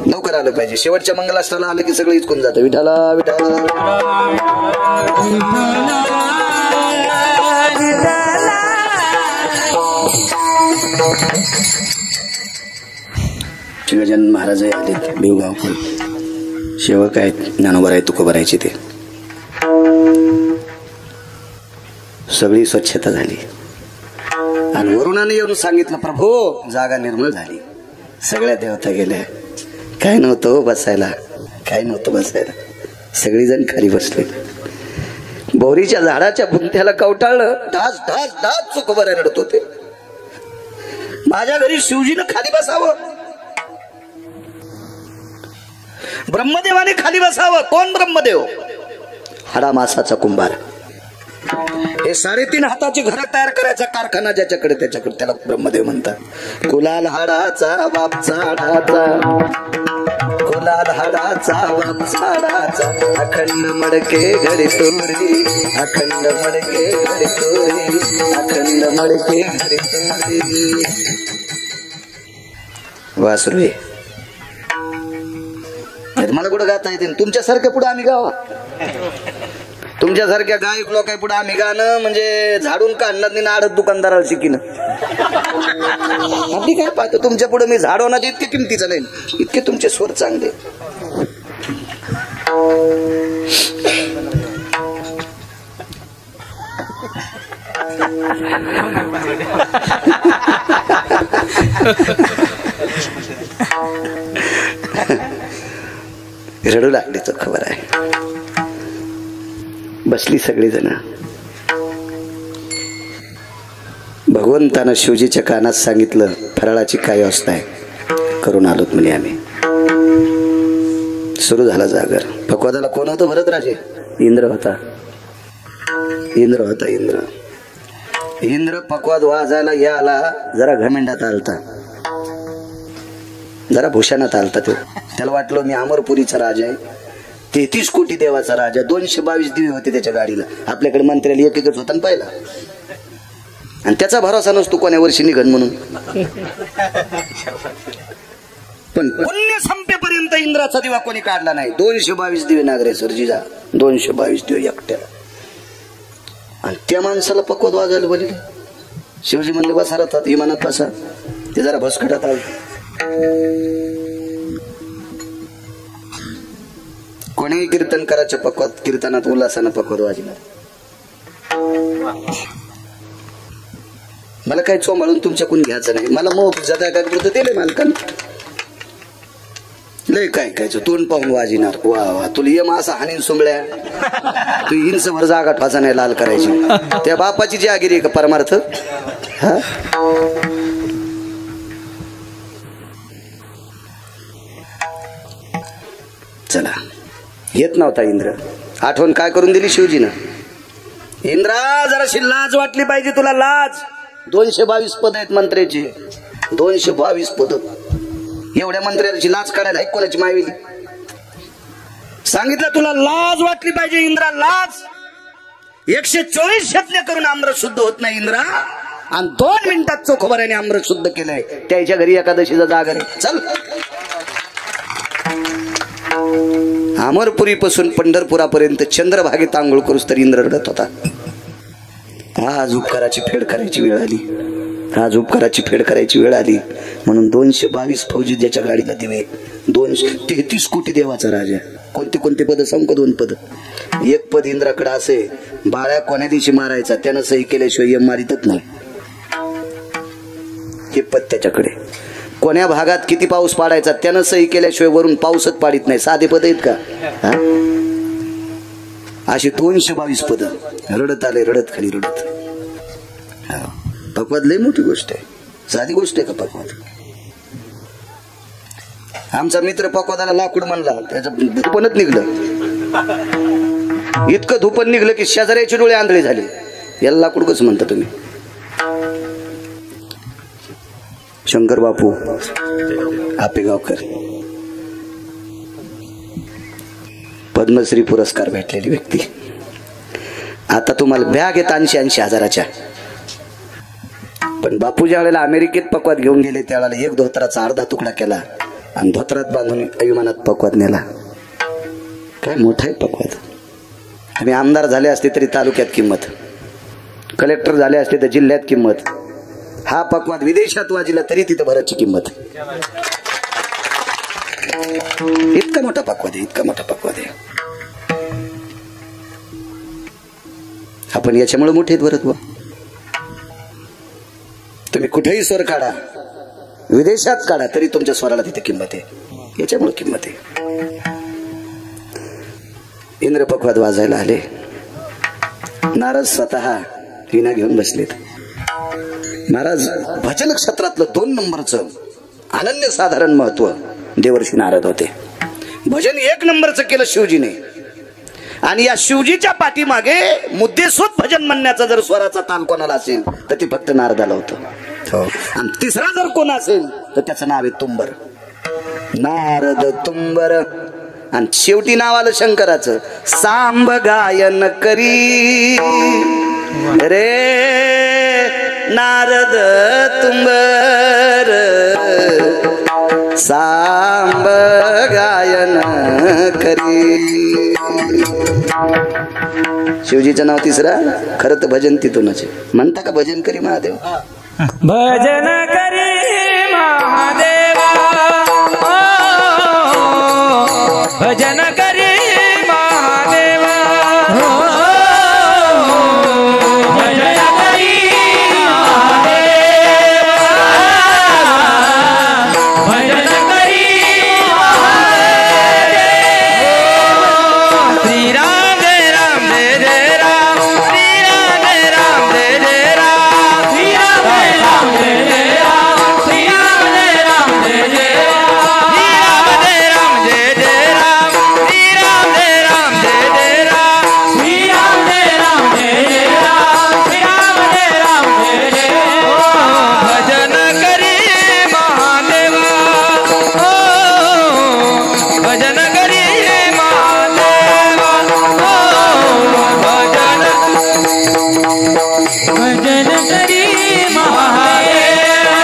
लवकर आलं पाहिजे. शेवटच्या मंगलाष्टकाला आलं की सगळं इचकून जातं. विठाला विठाला शिवजन महाराज आले. देवगाव सेवक आहेत, ज्ञानोबर आहे, तुकोबरायचे. ते सगळी स्वच्छता झाली आणि वरुणाने येऊन सांगितलं, प्रभू जागा निर्मळ झाली, सगळ्या देवता गेल्या. काय नव्हतं बसायला, काय नव्हतं बसायला. सगळीजण खाली बसले. बोरीच्या झाडाच्या बुंध्याला कवटाळलं. ढास ढास ढास चुकोबरा रडत होते. माझ्या घरी शिवजीनं खाली बसावं, ब्रह्मदेवाने खाली बसावं. कोण ब्रह्मदेव? हाडा मासाचा कुंभार. हे 3.5 हाताची घर तयार करायचा कारखाना ज्याच्याकडे, त्याच्याकडे त्याला ब्रह्मदेव म्हणतात. कुलाल हाडाचा बाप झाडाचा, कुलाल हाडाचा बाप झाडाचा, अखंड मडके घडी तोरी, अखंड मडके घडी तोरी, अखंड मडके घडी तोरी. वासुरे मला कुठं गाता येते? तुमच्यासारख्या पुढे आम्ही गावा, तुमच्यासारख्या गायक लोक पुढे आम्ही गाणं म्हणजे झाडून काढणार नाही. आडत दुकानदाराला शिकीन आपली काय पाहतो. तुमच्या पुढे मी झाडवण्याचे इतके किमतीचं नाही, इतके तुमचे स्वर चांगले. रडू लागली तो खबर आहे. बसली सगळी जण. भगवंतानं शिवजीच्या कानात सांगितलं, फराळाची काय अवस्था आहे, करून आलोत म्हणे आम्ही. सुरू झाला जागर. पक्वादाला कोण होतं? भरतराजे. इंद्र होता, इंद्र होता. इंद्र इंद्र पक्वाद वाजायला याला जरा घमेंडात आलता, जरा भूषणात आलता. तो त्याला वाटलं मी अमरपुरीचा राजा आहे, 33 कोटी देवाचा राजा. 222 दिवे होते त्याच्या गाडीला. आपल्याकडे मंत्र्याला एक एकच होता पाहिला, आणि त्याचा भरोसा नसतो कोण्या वर्षी निघन म्हणून. पण पुण्य संपेपर्यंत इंद्राचा दिवा कोणी काढला नाही. 222 दिवे नागरेश्वर जिजा, 222 दिवे एकट्याला. आणि त्या माणसाला पक्वत वाजायला बोलले. शिवजी म्हणले बसा राहतात इमानात बसा. ते जरा भसकटात आलं. कोणीही कीर्तन करायचं पक्वत, कीर्तनात उल्हासानं पक्वत वाजणार. मला काही चोमाळून तुमच्याकडून घ्यायचं नाही. मला मोह जाता काय पुरतं दिले मालकानं. लय काय कायचं तोंड पाहून वाजिनार. वा वा तुला ये असा हानीन सुंबळ्या. तू इंचभर जागा ठोचा नाही लाल करायची. त्या बापाची जी आगिरी का परमार्थ. हा चला. येत नव्हता इंद्र. आठवण काय करून दिली शिवजीनं. इंद्रा जराशी लाज वाटली पाहिजे तुला, लाज. 222 पद आहेत मंत्र्याची, 222 पद. एवढ्या मंत्र्याची लाज काढायला आहे कोणाची मायवेली. सांगितलं तुला लाज वाटली पाहिजे इंद्रा, लाज. 124 यज्ञ करून आमरस शुद्ध होत नाही इंद्रा, आणि 2 मिनिटात चोखोबऱ्याने अमृत शुद्ध केलंय. त्याच्या घरी एकादशीचा जागर आहे. चल, अमरपुरी पासून पंढरपुरापर्यंत चंद्रभागेत आंघोळ करूस तर इंद्र रडत होता. आज उपकाराची फेड करायची वेळ आली, आज उपकाराची फेड करायची वेळ आली. म्हणून 222 फौजी ज्याच्या गाडीला दिवे, 233 कोटी देवाचा राजा. कोणते कोणते पद सांग? 2 पद. एक पद इंद्राकडे असे, बाळ्या कोण्या दिवशी मारायचा त्यानं सही केल्याशिवाय यम मारितच नाही. हे पद त्याच्याकडे. कोण्या भागात किती पाऊस पाडायचा त्यानं सही केल्याशिवाय वरून पाऊसच पाडित नाही. साधे पद आहेत का? अशी 222 पद. रडत आले, रडत खाली रडत. पक्वाद लय मोठी गोष्ट आहे, साधी गोष्ट आहे का पक्वाद? आमचा मित्र पक्वादाला लाकूड म्हणला, त्याचं धुपणच निघलं. इतकं धुपण निघलं की शेजाऱ्याचे डोळे आंधळे झाले. याला लाकूड कसं म्हणता तुम्ही? शंकर बापू आपेगावकर, पद्मश्री पुरस्कार भेटलेली व्यक्ती. आता तुम्हाला बॅग येत 80-80 हजाराच्या. पण बापू ज्या वेळेला अमेरिकेत पक्वाद घेऊन गेले त्यावेळेला एक धोत्राचा अर्धा तुकडा केला आणि धोत्रात बांधून विमानात पक्वाद नेला. काय मोठा आहे पक्वाद. आम्ही आमदार झाले असते तरी तालुक्यात किंमत, कलेक्टर झाले असते तर जिल्ह्यात किंमत. हा पक्वाद विदेशात वाजिला तरी तिथे भरतची किंमत. इतका मोठा पक्वाद आहे, इतका मोठा पक्वाद आहे. आपण याच्यामुळे मोठे आहेत भरत. तुम्ही कुठेही स्वर काढा, विदेशात काढा, तरी तुमच्या स्वराला तिथे किंमत आहे. याच्यामुळे किंमत आहे. इंद्र पक्वाद वाजायला आले. नारद स्वतः विना घेऊन बसलेत. महाराज भजन क्षेत्रातलं 2 नंबरचं अनन्य साधारण महत्व देवर्षी नारद होते. भजन 1 नंबरचं केलं शिवजीने. आणि या शिवजीच्या पाठीमागे मुद्देसूद भजन म्हणण्याचा जर स्वराचा ताल कोणाला असेल तर ते फक्त नारदाला होतं. आणि तिसरा जर कोण असेल तर त्याचं नाव आहे तुंबर. नारद तुंबर. आणि शेवटी नाव आलं शंकराचं. सांब गायन करी रे नारद तुंबर, सांब गायन करी. शिवजीचं नाव तिसरा, खरं तर भजन तिथूनच म्हणता का? भजन करी महादेव, भजन करी महादेवा, भजन करी महादेवा, भजन करी महादेवा, भजन करी महादेवा. श्री राम जय राम जय जय राम, श्री राम जय राम जय जय राम, श्री राम जय राम जय जय राम, श्री राम जय राम जय जय राम, श्री राम जय राम जय जय राम, श्री राम जय राम जय जय राम, श्री राम जय राम जय जय राम, श्री राम जय राम जय जय राम. भजन करी महादेवा, भजन करी महादेवा, भजन भजन करी महादेवा,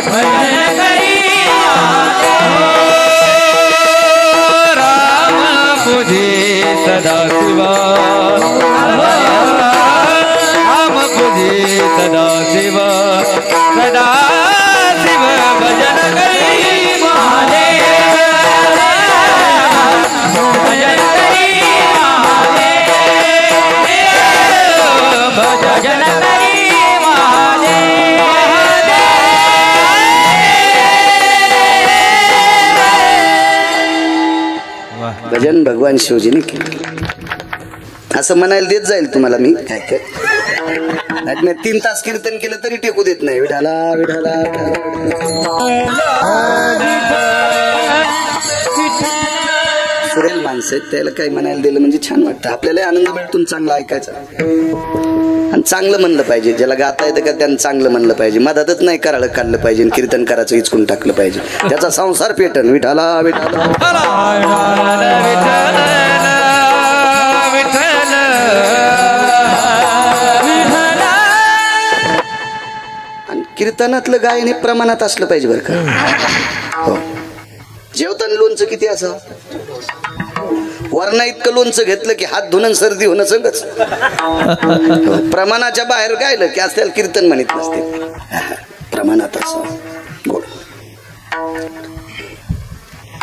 भजन करी राम पूजे सदा शिवा, राम पूजे सदा शिवा, सदा शिव भजन करी महादेव, भजन करी महादेव, भजन करी महादेव. भजन भगवान शिवजीने केलं. असं म्हणायला देत जाईल तुम्हाला मी. काय काय 3 तास कीर्तन केलं तरी टेकू देत नाही. विठाला विठाला सुरेल माणसं आहेत, त्याला काही म्हणायला दिलं म्हणजे छान वाटतं. आपल्याला आनंद मिळतो चांगलं ऐकायचा. आणि चांगलं म्हणलं पाहिजे. ज्याला गाता येतं का त्यानं चांगलं म्हणलं पाहिजे. मधातच नाही करायला काढलं पाहिजे. कीर्तन करायचं हिचकून टाकलं पाहिजे. त्याचा संसार पेटन. विठाला विठाला विठ्ठल विठ्ठल कीर्तनातलं गायन हे प्रमाणात असलं पाहिजे बरं का. हो. जेवताना लोणचं किती असं वरणा इतकं लोणचं घेतलं की हात धुणं सर्दी होणं सगळंच. प्रमाणाच्या बाहेर गायलं की आज त्याला कीर्तन म्हणत नसते. प्रमाणात असं गोड.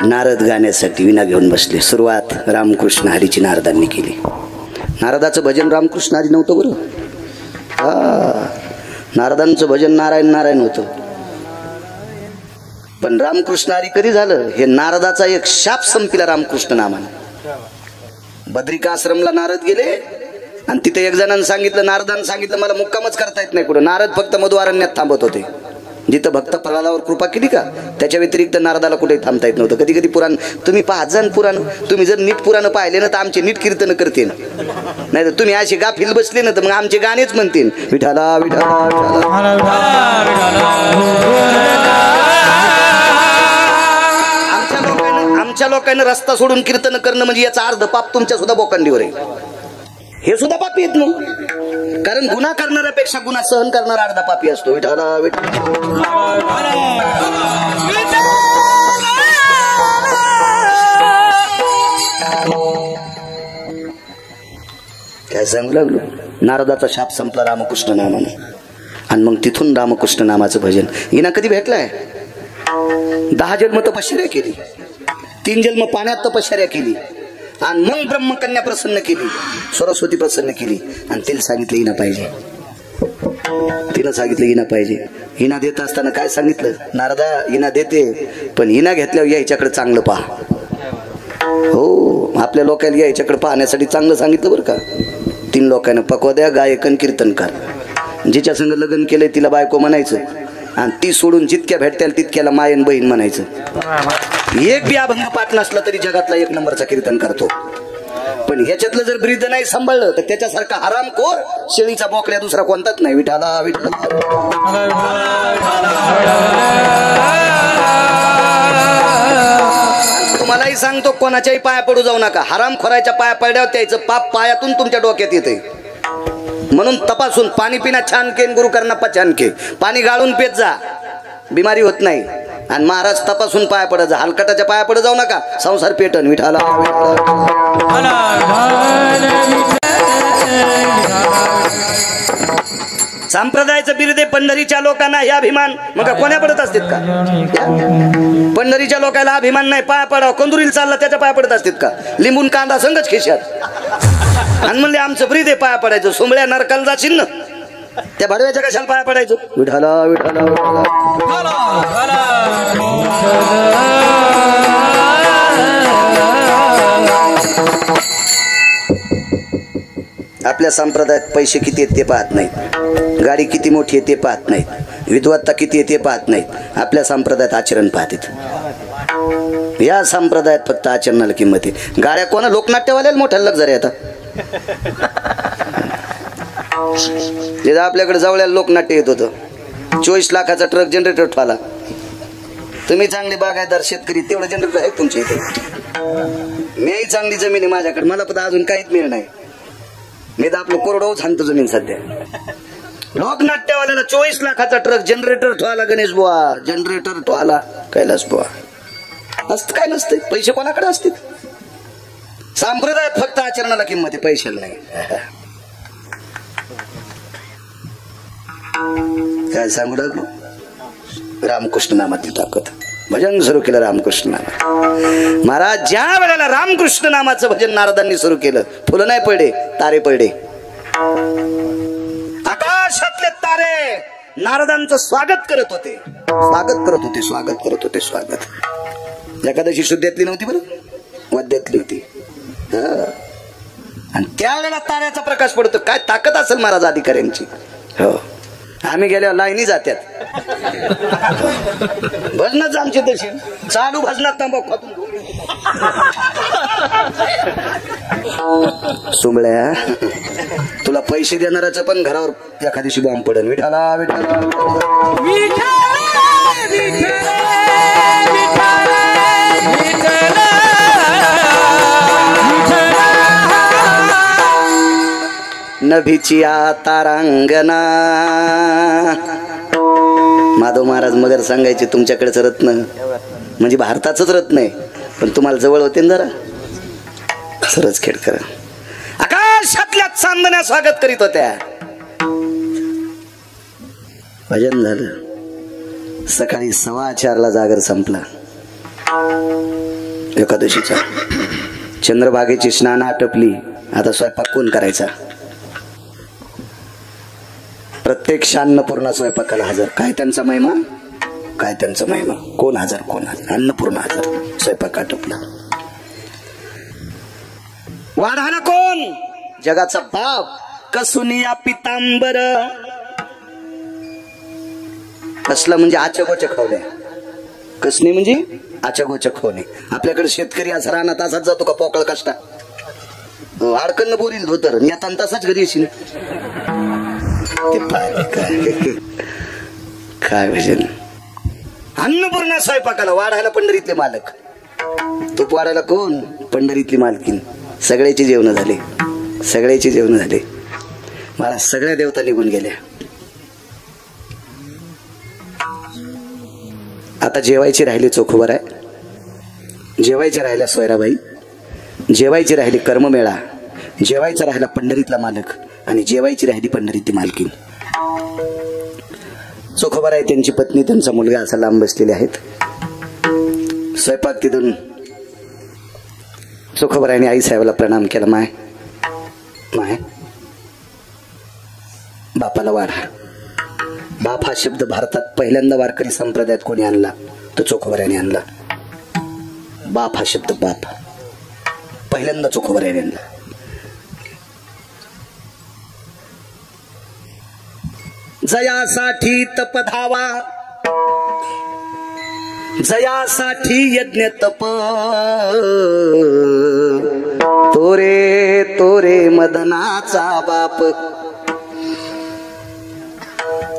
नारद गाण्यासाठी विना घेऊन बसले. सुरुवात रामकृष्ण हरीची नारदांनी केली. नारदाचं भजन रामकृष्ण हरी नव्हतं बरं. नारदांचं भजन नारायण नारायण होतं. पण रामकृष्ण हरी कधी झालं हे नारदाचा एक शाप संपला रामकृष्ण नामानं. बद्रिका आश्रमला नारद गेले आणि तिथे एक जणांनी सांगितलं, नारदानं सांगितलं मला मुक्कामच करता येत नाही कुठं. नारद फक्त मधुआरण्यात थांबत होते. जिथं भक्त प्रल्हादावर कृपा केली का त्याच्या व्यतिरिक्त नारदाला कुठेही थांबता येत नव्हतं. कधी कधी पुराण तुम्ही पाहत जा पुराण. तुम्ही जर नीट पुराण पाहिले ना तर आमचे नीट कीर्तन करतील. नाही तर तुम्ही असे गाफील बसले ना तर मग आमचे गाणेच म्हणतील विठाला विठाला आमच्या लोकांना रस्ता सोडून कीर्तन करणं म्हणजे याचा अर्ध पाप तुमच्या सुद्धा बोकांडीवर आहे. हे सुद्धा पापी येत नाही. कारण गुन्हा करणाऱ्यापेक्षा गुन्हा सहन करणारा अर्धा पापी असतो. विठाला विठाला काय सांगू लागलो. नारदाचा शाप संपला रामकृष्ण नामानं. आणि मग तिथून रामकृष्ण नामाचं भजन हिना कधी भेटलाय. 10 जन्म तपश्चर्या केली. 3 जन्म पाण्यात तपश्चर्या केली. आणि मग ब्रह्मकन्या प्रसन्न केली. सरस्वती प्रसन्न केली. आणि तिला सांगितलं हिना पाहिजे. तिला सांगितलं हिना पाहिजे. हिना देत असताना काय सांगितलं. नारदा हिना देते पण हिना घेतल्यावर याच्याकडे चांगलं पहा. हो आपल्या लोकांना याच्याकडे पाहण्यासाठी चांगलं सांगितलं बरं का. 3 लोकांना पकवाद्या गायकन कीर्तनकार. जिच्या संग लग्न केलंय तिला बायको म्हणायचं आणि ती सोडून जितक्या भेटत्याल तितक्याला मायन बहीण म्हणायचं. एक बी अभंग पाठ नसला तरी जगातला 1 नंबरचा कीर्तन करतो. पण ह्याच्यातलं जर ब्रीद नाही सांभाळलं तर त्याच्यासारखा हरामखोर शेळीचा बोकड्या दुसरा कोणताच नाही. विठाला विठाला तुम्हालाही सांगतो कोणाच्याही पाया पडू जाऊ नका. हरामखोराच्या पाया पडल्यावर त्याचं पाप पायातून तुमच्या डोक्यात येते. म्हणून तपासून पाणी पिना छान के गुरु करना पछान के. पाणी गाळून पेत जा बिमारी होत नाही. आणि महाराज तपासून पाया पडत जा. हलकटाच्या पाया पडत जाऊ नका संसार पेटन. विठाला संप्रदायाचं बिरुदे पंढरीच्या लोकांना हे अभिमान मग कोण्या पडत असतात का. पंढरीच्या लोकांना अभिमान नाही. पाया पडाव कंदुरीला चालला त्याच्या पाया पडत असतात का. लिंबून कांदा संगच खिशात आणि म्हणले आमचं ब्रीद पाया पडायचं. सोमळ्या नरकाला जाशील ना त्या भडव्याच्या कशाला पाया पडायचं. विठाला विठाला आपल्या संप्रदायात पैसे किती आहेत ते पाहत नाहीत. गाडी किती मोठी आहे ते पाहत नाहीत. विद्वत्ता किती आहे ते पाहत नाहीत. आपल्या संप्रदायात आचरण पाहतात. या संप्रदायात फक्त आचरणाला किंमत आहे. गाड्या कोणा लोकनाट्यवाल्याला मोठ्या लक्झरी आता. आपल्याकडे जवळ्याला लोकनाट्य येत होतं. 24 लाखाचा ट्रक जनरेटर ठेवला. तुम्ही चांगले बागायतदार शेतकरी तेवढं जनरेटर आहे तुमच्या इथे. मीही चांगली जमीन आहे माझ्याकडे. मला पण अजून काहीच मिळणार नाही. मी तर आपलं कोरडो सांगतो जमीन सध्या. लोकनाट्यवाल्याला 24 लाखाचा ट्रक जनरेटर ठेवाला. गणेश बुवा जनरेटर ठेवाला. कैलास बुवा असत काय नसते. पैसे कोणाकडे असतील. संप्रदायात फक्त आचरणाला किंमत आहे पैशाला नाही. काय सांगू लागलो. रामकृष्ण नामातली ताकद. भजन सुरू केलं रामकृष्ण नामात. महाराज ज्या वेळेला रामकृष्ण नामाचं भजन नारदांनी सुरू केलं फुलं नाही पडले तारे पडले. आकाशातले तारे नारदांचं स्वागत करत होते. स्वागत करत होते. स्वागत करत होते. स्वागत. एकादशी शुद्धेतली नव्हती बरं वद्यातली होती. आणि त्यावेळेला ताऱ्याचा प्रकाश पडतो. काय ताकद असेल महाराज अधिकाऱ्यांची. हो आम्ही गेल्यावर लाईनी जात्यात. भजनच आमचे तशी चालू भजनात तंबाखू खातून सुंबळ्या तुला पैसे देणाऱ्याचं पण घरावर एखाद्या दिवशी बॉम्ब पडेल. विठाला विठाला नभीची तारांगना जर सांगायचे तुमच्याकडेच रत्न म्हणजे भारताचंच रत्न आहे, पण तुम्हाला जवळ होते ना जरा सरच खेडकर आकाशातल्या चांदण्या स्वागत करीत होत्या. भजन झालं. सकाळी 4:15 जागर संपला एकादशीचा. चंद्रभागेची स्नान आटपली. आता स्वयंपाक कोण करायचा? प्रत्येक अन्नपूर्णा स्वयंपाकाला हजर. काय त्यांचा महिमा, काय त्यांचा महिमा. कोण हजर, कोण हजर. अन्नपूर्णा हजर. स्वयंपाक आटपला. वाढायला कोण? जगाचा बाप. कसुनिया पितांबर. कसला म्हणजे आचगोचक होणे. कसणे म्हणजे आचगोचक होणे. आपल्याकडे शेतकरी असा रानात असाच जातो का पोकळ कष्टा अडकन बोरील धोतर येताना तसाच घरी येशील. काय भजन. अन्नपूर्णा स्वयंपाकाला. वाढायला पंढरीतले मालक. तूप वाढायला कोण? पंढरीतली मालकीन. सगळ्याची जेवण झाले, सगळ्याची जेवण झाले. मला सगळ्या देवता निघून गेल्या. आता जेवायची राहिली चोखोबर आहे, जेवायची राहिल्या सोयराबाई, जेवायची राहिली कर्ममेळा, जेवायचा राहिला पंढरीतला मालक आणि जेवायची राहिली पंढरीतली मालकीन. चोखोबर आहे, त्यांची पत्नी, त्यांचा मुलगा असा लांब बसलेले आहेत. स्वयंपाक तिथून चोखोबरायने आई साहेबाला प्रणाम केला. माय माय बापाला वाढा. बाप हा शब्द भारतात पहिल्यांदा वारकरी संप्रदायात कोणी आणला तो चोखोबरायने आणला. बाप हा शब्द, बाप पहिल्यांदा चोखोबरायने आणला. जयासाठी तपधावा, जयासाठी यज्ञ तप, तोरे तोरे मदनाचा बाप.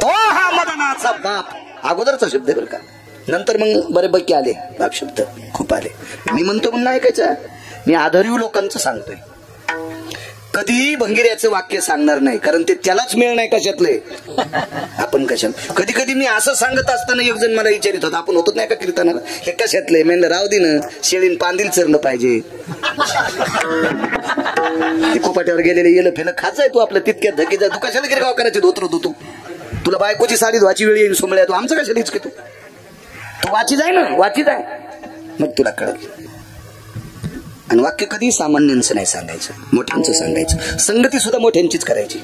तो हा मदनाचा बाप अगोदरचा शब्द बरं का. नंतर मग बरेपैकी आले बाप शब्द, खूप आले. मी म्हणतो म्हणून ऐकायचं. मी आधारीव लोकांचं सांगतोय. कधी भंगिऱ्याचं वाक्य सांगणार नाही, कारण ते त्यालाच मिळ नाही कशातले. आपण कशात. कधी कधी मी असं सांगत असताना एक जण मला विचारित होता, आपण होत नाही का कीर्तनाला, हे कशातले. मेंढ राव दिन शेळीन पांदिल चरलं पाहिजे. ते कोपाट्यावर गेलेले येलं फेलं खात जाय तू आपलं तितक्यात धकी जाय. तू कशाला गिरगाव करायचे धोतर तू. तुला बायकोची साडी धुवाची वेळ येईल सोमळ्या. तू आमचं कशाला हिचके. तू वाची जाय ना, वाची जाय, मग तुला कळत. आणि वाक्य कधी सामान्यांचं नाही सांगायचं, मोठ्यांचं सांगायचं. संगती सुद्धा मोठ्यांचीच करायची.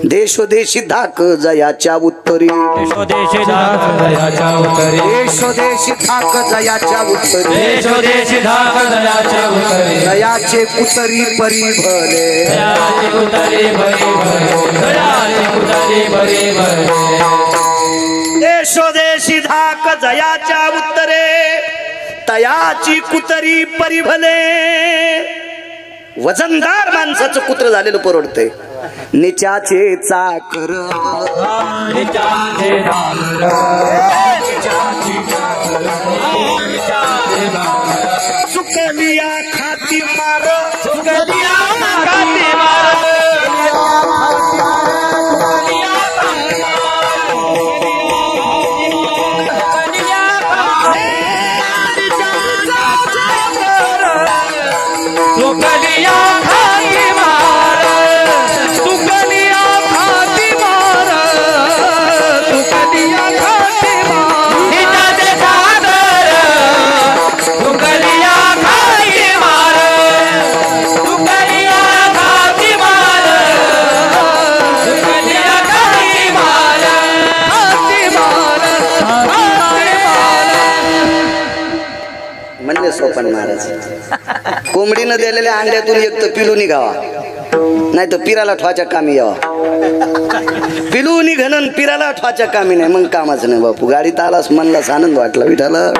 देशोदेशी धाक जयाच्या उत्तरी, देशोदेशी धाक जयाच्या उत्तरी, देशोदेशी धाक जयाच्या उत्तरी, देशोदेशी धाक जयाच्या उत्तरी, जयाचे कुतरी परी भले, जयाचे कुतरी भरी भले, जयाचे कुतरी भरी भले. देशोदेशी धाक जयाच्या उत्तरे, तयाची कुतरी परी भले. वजनदार माणसाचं कुत्र झालेलं परवडतंय. निचाचे चाकर, निचाचे चाकर, चुकलिया खाती मार, चुकलिया खाती मार, चुकलिया खाती मार, चुकलिया खाती मार, चुकलिया खाती मार. निचाचे चाकर, चुकलिया खाती मार, चुकलिया खाती मार, चुकलिया खाती मार, खाती मार, खाती मार. म्हणले सोपन महाराज. कोंबडीनं दिलेल्या अंड्यातून एक तर पिलू निघावा, नाही तर पिराला ठवाच्या कामी यावा. पिलू निघणं पिराला ठवाच्या कामी नाही, मग कामाचं नाही बापू. गाडीत आलास मनलाच आनंद वाटला. विठाला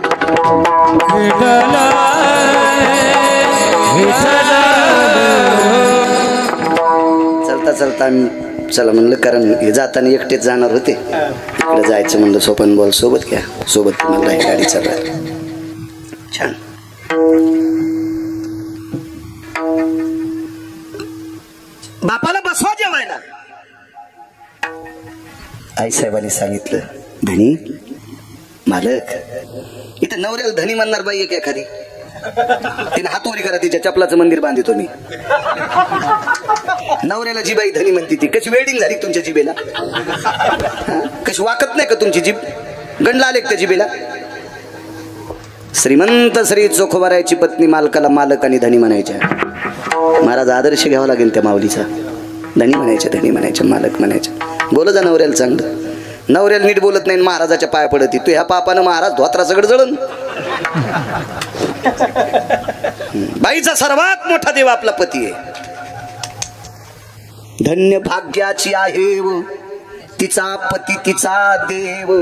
चलता चलता चला म्हणलं, कारण हे जाताना एकटेच जाणार होते. इकडे जायचं म्हणलं. सोपन बॉल सोबत घ्या, सोबत मला गाडी चालणार. छान. बापाला बसवा जेवायला. आई साहेबांनी सांगितलं धनी मालक, इथं नवऱ्याला धनी म्हणणार बाई एक एखादी, तिने हातोरी करा, तिच्या चपलाचं मंदिर बांधितो मी. नवऱ्याला जी बाई धनी म्हणते ती कशी वेल्डिंग झाली तुमच्या जिबेला? कशी वाकत नाही का तुमची जीभ? गंडला आले त्या जिबेला? श्रीमंत श्री चोखोबारायची पत्नी मालकाला मालक आणि धनी म्हणायच्या. महाराज आदर्श घ्यावा लागेल त्या माऊलीचा. धनी म्हणायच्या, धनी म्हणायच्या, मालक म्हणायच्या. बोल जा नवऱ्याला चांगलं. नवऱ्याला नीट बोलत नाही, महाराजाच्या पाया पडती. तू ह्या पापानं महाराज धोत्रा सगळं जळण. बाईचा सर्वात मोठा देव आपला पती आहे. धन्य भाग्याची आहे व तिचा पती तिचा देव,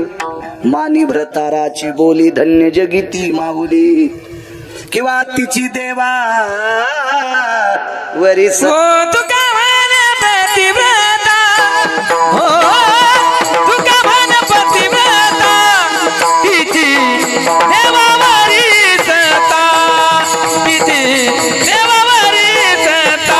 मानी भ्रताराची बोली धन्य जगी ती माऊली. किंवा तिची देवा वरी तुका म्हणे पतिव्रता, हो तुका म्हणे पतिव्रता, तिची देवावरी सता, तिची देवावरी सता.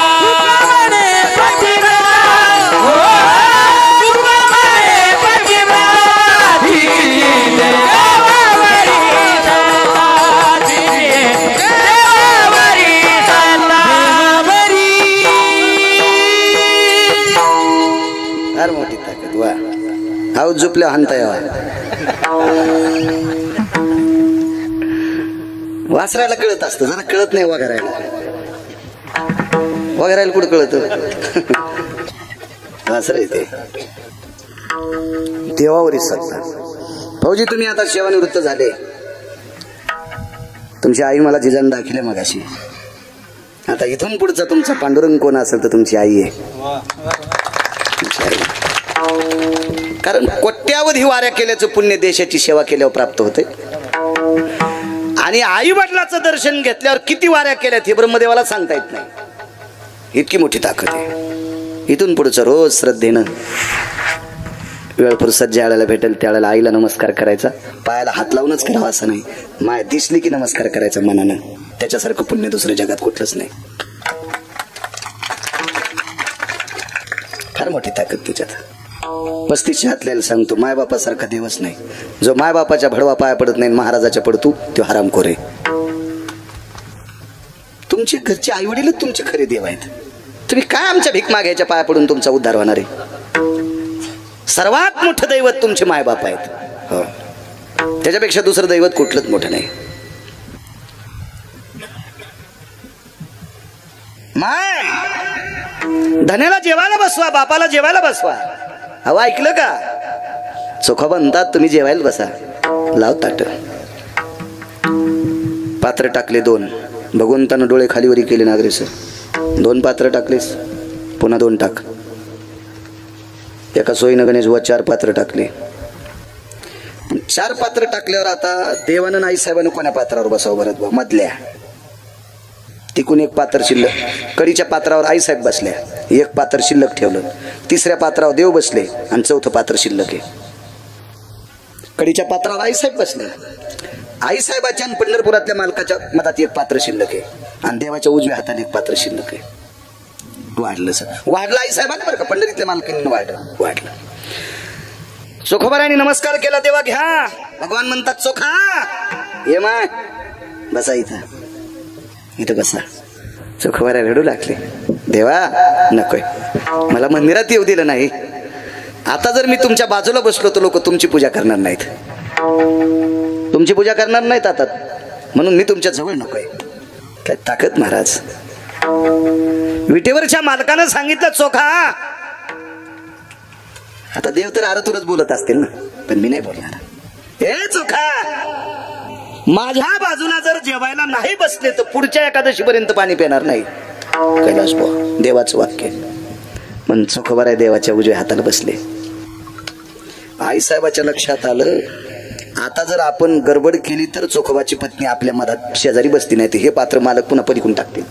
मोठी ताकद वा. हाऊ झोपल्या हाणता यावा. वासरायला कळत असतं, जरा कळत नाही वगैरायला. वगैरायला कुठं कळत? वासर येते देवावरीच सत्ता. भाऊजी तुम्ही आता सेवानिवृत्त झाले. तुमची आई मला जिजान दाखिले मगाशी. आता इथून पुढचा तुमचा पांडुरंग कोण असेल तर तुमची आई आहे. कारण कोट्यावधी वाऱ्या केल्याचं पुण्य देशाची सेवा केल्यावर प्राप्त होते. आणि आई वडिलाचं दर्शन घेतल्यावर किती वाऱ्या केल्यात हे ब्रह्मदेवाला सांगता येत नाही. इतकी मोठी ताकद आहे. इथून पुढचं रोज श्रद्धेनं वेळ फुरसत ज्या वेळेला भेटेल त्यावेळेला आईला नमस्कार करायचा. पायाला हात लावूनच करावा असं नाही, माय दिसली की नमस्कार करायचा मनानं. त्याच्यासारखं पुण्य दुसऱ्या जगात कुठलंच नाही. फार मोठी ताकद त्याच्यात. 35 हातल्याला सांगतो, मायबापासारखा देवच नाही. जो मायबापाच्या भडवा पाया पडत नाही, महाराजाच्या पडतो तो हरामखोर आहे. तुमचे घरचे आई वडीलच तुमचे खरे देव आहेत. तुम्ही काय आमच्या भीक मागायच्या पाया पडून तुमचा उद्धार होणार आहे? सर्वात मोठं दैवत तुमचे मायबाप आहेत. हो, त्याच्यापेक्षा दुसरं दैवत कुठलंच मोठं नाही. माय धन्याला जेवायला बसवा, बापाला जेवायला बसवा. अहो ऐकलं का? चोखोबा म्हणतात तुम्ही जेवायला बसा. लाव ताट. पात्र टाकले 2. भगवंतानं डोळे खालीवरी केले नागरेसर. 2 पात्र टाकलेस, पुन्हा 2 टाक. एका सोयीनं गणेश व 4 पात्र टाकले. 4 पात्र टाकल्यावर आता देवानं आई साहेबांना कोण्या पात्रावर बसावं बरं? मधल्या. तिकून 1 पात्र शिल्लक. कडीच्या पात्रावर आई साहेब बसल्या, 1 पात्र शिल्लक ठेवलं. 3ऱ्या पात्रावर देव बसले आणि 4थं पात्र शिल्लक आहे. कडीच्या पात्रावर आई साहेब बसले. आई साहेबाच्या आणि पंढरपुरातल्या मालकाच्या मधात 1 पात्र शिल्लक आहे आणि देवाच्या उजव्या हातात 1 पात्र शिल्लक आहे. वाढलं सर, वाढलं. आई साहेबांनी बरं का, पंढरीतल्या मालकांनी वाढलं. चोखोबारायने नमस्कार केला तेव्हा घ्या. भगवान म्हणतात चोखा ये माय बसा इथं बसा. चोखोबाराय रडू लागले. देवा नकोय, मला मंदिरात येऊ दिलं नाही. आता जर मी तुमच्या बाजूला बसलो तर लोक तुमची पूजा करणार नाहीत. तुमची पूजा करणार नाहीत आता, म्हणून मी तुमच्या जवळ नकोय. काय ताकद महाराज. विटेवरच्या मालकानं सांगितलं चोखा. आता देव तर आरतूरच बोलत असतील ना, पण मी नाही बोलणार. हे चोखा, माझ्या बाजूला जर जेवायला नाही बसले तर पुढच्या एकादशी पर्यंत पाणी पिणार नाही. कैलास बुवा देवाचं वाक्य. पण चोखोबाराय देवाच्या उजव्या हाताला बसले. आई साहेबाच्या लक्षात आलं, आता जर आपण गडबड केली तर चोखोबाची पत्नी आपल्या मधात शेजारी बसती नाही. हे पात्र मालक पुन्हा पलीकडून टाकतील.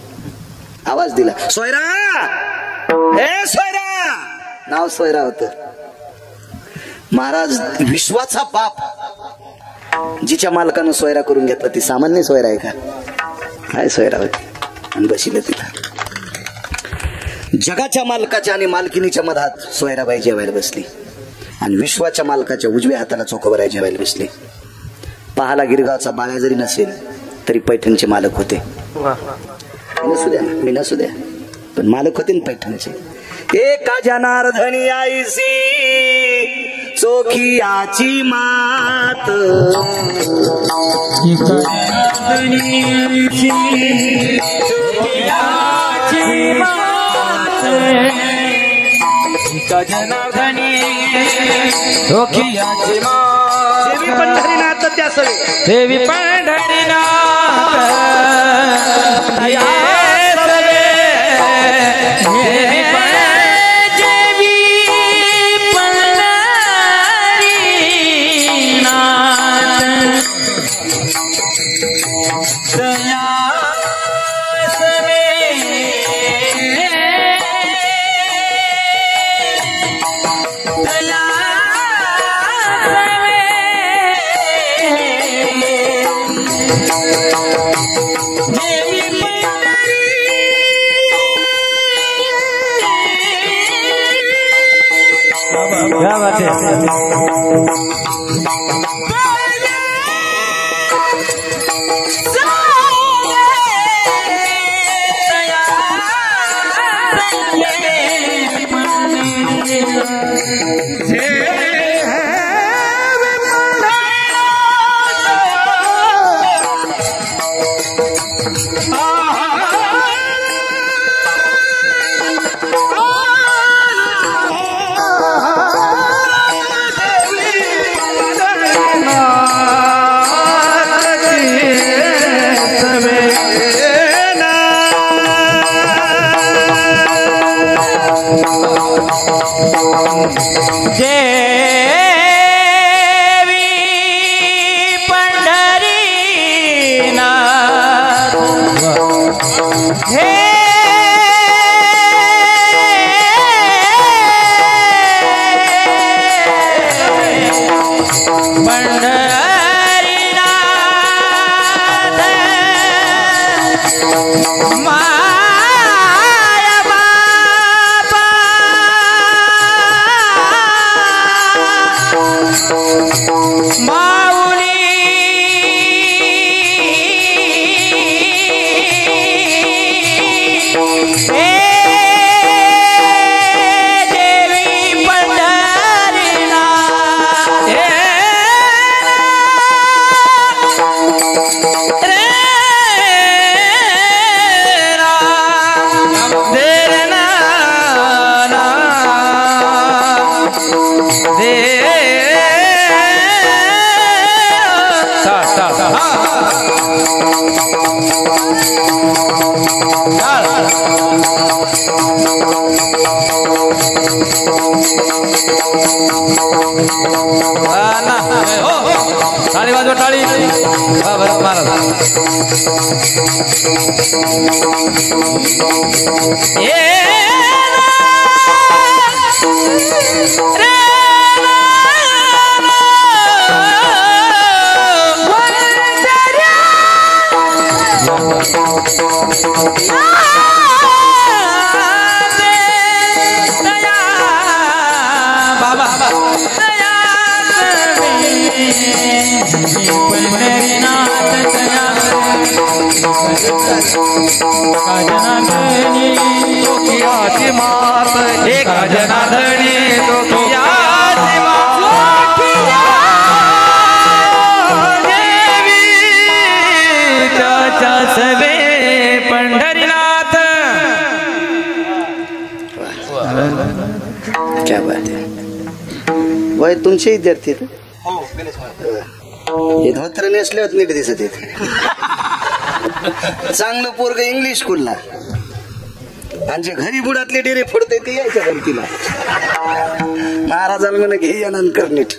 आवाज दिला, सोयरा. हे सोयरा. नाव सोयरा होतं. महाराज विश्वाचा बाप जिच्या मालकानं सोयरा करून घेतला ती सामान्य सोयरा आहे का? काय सोयरा होती. आणि बसिले तिला. जगाच्या मालकाच्या आणि मालकिनीच्या मधात सोयराबाई जेवायला बसली. आणि विश्वाच्या मालकाच्या उजव्या हाताला चोखोबराय जेवायला बसले. पाहाला गिरगावचा बाळ्या जरी नसेल तरी पैठणचे मालक होते. नसू द्या ना, मी नसू द्या, पण मालक होते ना पैठणचे. एका जनार्दनी आईसी चोखियाची मात, जनार्दनी चोखियाची मात, देवी पंढरीनाथ त्या सवे, देवी पंढरीनाथ या सवे, देवी क्या बात है. ताली वाजवा ताली. भरत महाराज चोखियाची मात, एका जनार्दनी चोखियाची मात, देवी त्याच्या सवे पंढरीनाथ. क्या बात है. वय तुमचे विद्यार्थी हे धोत्र नेसल्यावर नीट दिसत येत. चांगलं पोरग इंग्लिश स्कूलला आणि जे घरी बुडातले डेरे फोडते ते यायच्या गमतीला. महाराजांना म्हणे घे या नंतर नीट.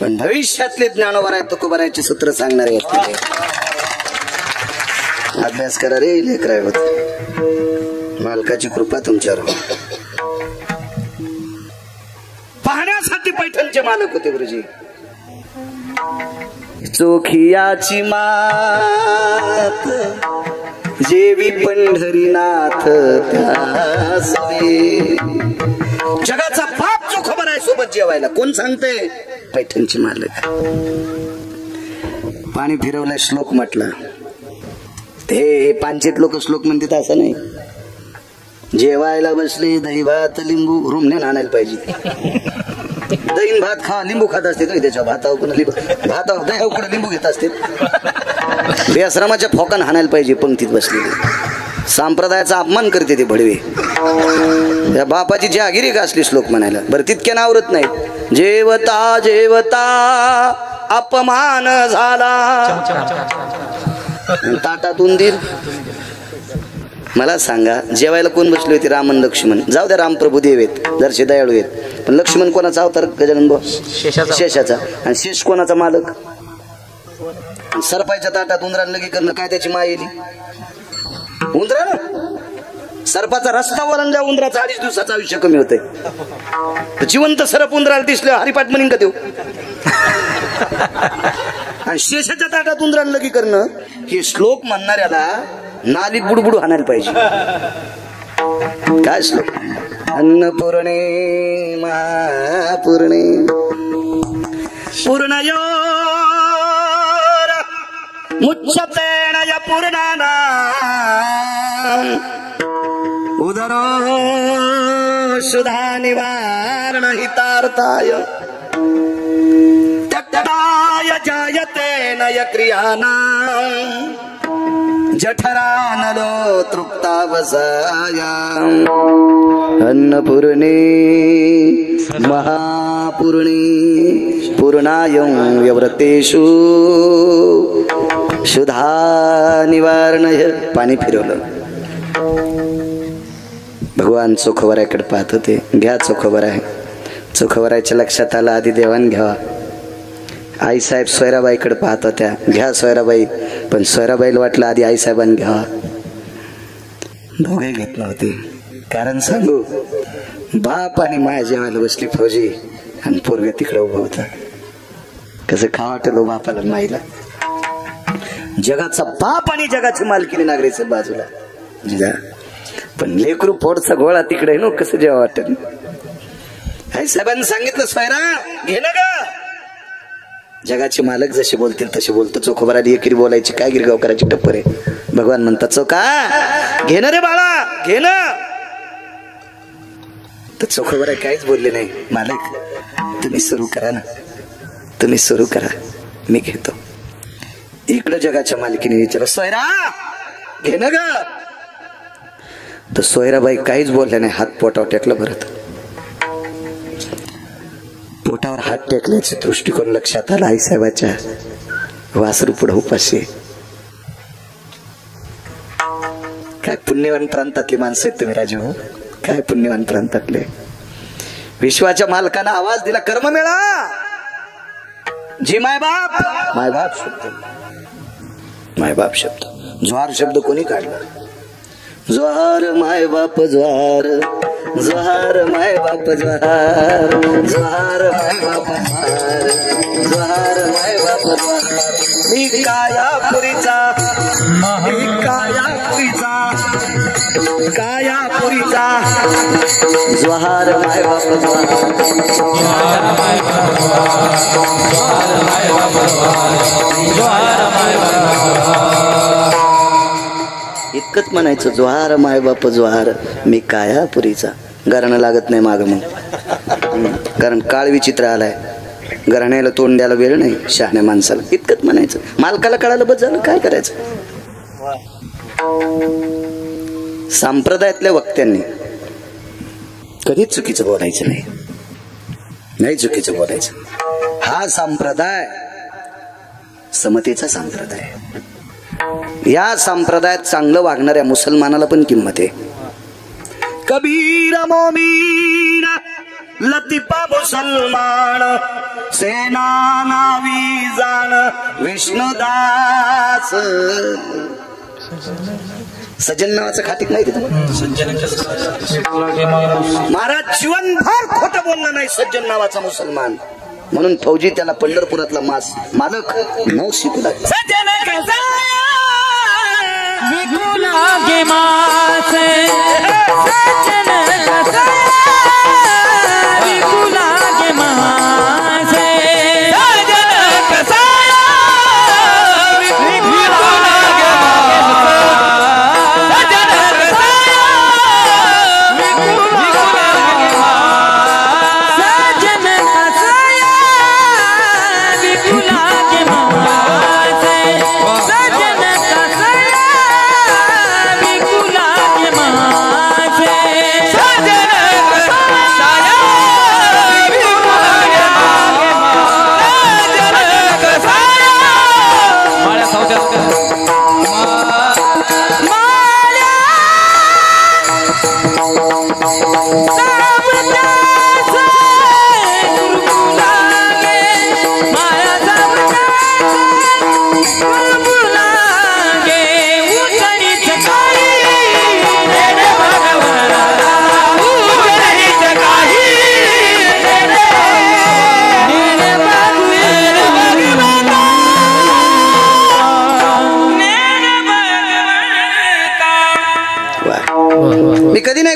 पण भविष्यातले ज्ञानोबराय तुकोबरायचे सूत्र सांगणारे आहेत. अभ्यास करा रे लेकराय होत. मालकाची कृपा तुमच्यावर. पाहण्यासाठी पैठणचे मालक होते गुरुजी. चोखियाची मात, जेवी पंढरीनाथ त्यासवे. जगाचा बाप चोखोबराय सोबत जेवायला. कोण सांगतंय? पैठणची मालक. पाणी फिरवलंय श्लोक म्हटला. ते पांचेत लोक श्लोक म्हणतात असं नाही. जेवायला बसले, दही भात लिंबू रुमण्यान आणायला पाहिजे. दही भात खा, लिंबू खात असते त्याच्या भातावर पण भातावर दह्यावर लिंबू घेत असते. बेआश्रमाच्या फोकान हाणायला पाहिजे पंक्तीत बसलेले. संप्रदायाचा अपमान करते ते भडवे. त्या बापाची जहागिरी का असली श्लोक म्हणायला. बरं तितक्या नावरत नाही. जेवता जेवता अपमान झाला ताटातून दिल. मला सांगा जेवायला कोण बसले होते? राम आणि लक्ष्मण. जाऊ द्या रामप्रभू देव आहेत, जरसे दयाळू आहेत, पण लक्ष्मण कोणाचा अवतार? गजानन भाऊ शेषाचा. आणि शेष कोणाचा मालक? सरपायच्या ताटात उंदराला लगे करणं काय त्याची मायेली? उंदरा सरपाचा रस्ता वरंजा उंदराचा 2.5 दिवसाचं आयुष्य कमी होतंय. जिवंत सरप उंदराला दिसलं हरिपाठ म्हणीन का देऊ? आणि शेषाच्या ताटात उंदराला लगी करणं हे श्लोक म्हणणाऱ्याला नालीत बुडबुडू हाणायला पाहिजे. काय श्लोक? अन्नपूर्णे महापूर्णे पूर्णयो मुच्यतेन य पूर्णाना उदरो सुधा निवारण हितार्थाय तत्तदाय जायते नय क्रियानां जठरानलो तृप्तावसाया अन्नपूर्णे महापूर्णे पूर्णायं व्यव्रतेषु सुधा निवारण. पाणी फिरवलं. भगवान चोखवरायकडे पाहत होते. घ्या चोखवराय. चोखवरायच्या लक्षात आलं आधी देवान घ्यावा. आईसाहेब सोयराबाईकडे पाहत होत्या. घ्या सोयराबाई. पण सोयराबाईला वाटलं आधी आईसाहेबांनी घ्यावा. दोघे घेत नव्हते. कारण सांगू, बाप आणि माया जेवायला बसली फौजी आणि पोरग तिकडे उभं होता. कसं खा वाटलं बापाला माईला. जगाचा बाप आणि जगाची मालकीने नागरीचं बाजूला. पण लेकरू पोटचा गोळा तिकडे आहे ना. कसं जेव्हा वाटत. आईसाहेबांनी सांगितलं सोयरा घे ना ग. जगाचे मालक जसे बोलतील तसे बोलतो. चोखोबाराली एकेरी बोलायची काय गिरगाव करायची टप्पर आहे. भगवान म्हणतात चोखा घेणं रे बाळा घेणं. तर चोखोबारा काहीच बोलले नाही. मालक तुम्ही सुरू करा ना, तुम्ही सुरू करा, मी घेतो. इकडं जगाच्या मालकीने विचारलं सोयरा घेणं ग. तर सोयराबाई काहीच बोलल्या नाही. हात पोटावर टेकलं. भरत पोटावर हात टेकल्याचे दृष्टिकोन लक्षात आला आईसाहेबाच्या. वासरू पुढे उपाशी. काय पुण्यवान प्रांतातली माणसं आहेत तुम्ही राजू. काय पुण्यवान प्रांतातले. विश्वाच्या मालकांना आवाज दिला कर्म मिळा. जी मायबाप मायबाप शब्द, मायबाप शब्द, ज्वार शब्द कोणी काढला? ज्वार मायबाप ज्वार, ज्वार मायबाप ज्वार, ज्वार मायबाप ज्वार, ज्वार मायबाप ज्वार. मी कायापुरीचा, मी कायापुरीचा, कायापुरीचा ज्वार मायबाप ज्वार, ज्वार मायबाप ज्वार, ज्वार मायबाप ज्वार, ज्वार मायबाप ज्वार. इतकंच म्हणायचं ज्वार मायबाप ज्वार मी कायापुरीचा. घराणं लागत नाही माग मग. कारण काळ विचित्र आलाय. घराण्याला तोंड द्यायला वेळ नाही शहाण्या माणसाला. इतकंच म्हणायचं. मालकाला कळालं बस झालं. काय करायचं. संप्रदायातल्या वक्त्यांनी कधीच चुकीचं बोलायचं नाही. नाही चुकीचं बोलायचं. हा संप्रदाय समतेचा संप्रदाय. या संप्रदायात चांगलं वागणाऱ्या मुसलमानाला पण किंमत आहे. कबीर मोमीन लतिफा मुसलमान सेना नावी जाण विष्णुदास. सज्जन नावाचं खातीक नाही तिथं. महाराज जीवनभर खोटं बोललं नाही सज्जन नावाचा मुसलमान. म्हणून फौजी त्याला पंढरपुरातला मालक नऊ शिकू लागला. विकुलागे मासे सज्जन विकुलागे मासे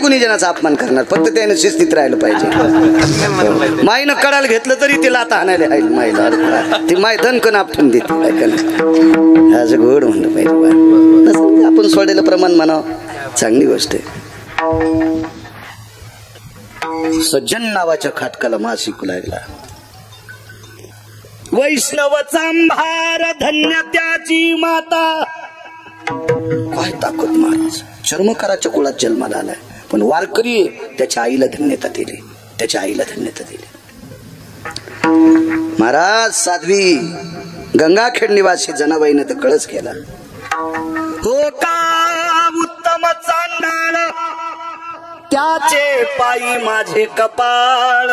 गुणीजनाचा अपमान करणार, फक्त त्याने शिस्तीत राहिलं पाहिजे. माईनं कडाल घेतलं तरी तिला आता आणायला राहील. माईला ती माय धनकन आपटून देते. आज गोड म्हणलं पाहिजे. आपण सोडलेलं प्रमाण म्हणावं चांगली गोष्ट आहे. सज्जन नावाच्या खाटकाला मासिक लागला. वैष्णव चांभार धन्य त्याची माता. काय ताकद महाराज. चर्मकाराच्या कुळात जन्माला आलाय, पण वारकरी त्याच्या आईला धन्यता दिली. त्याच्या आईला धन्यता दिली. महाराज साध्वी गंगाखेड निवासी जनाबाईने तर कळस केला. हो का उत्तम चांडाळ त्याचे पायी माझे कपाळ.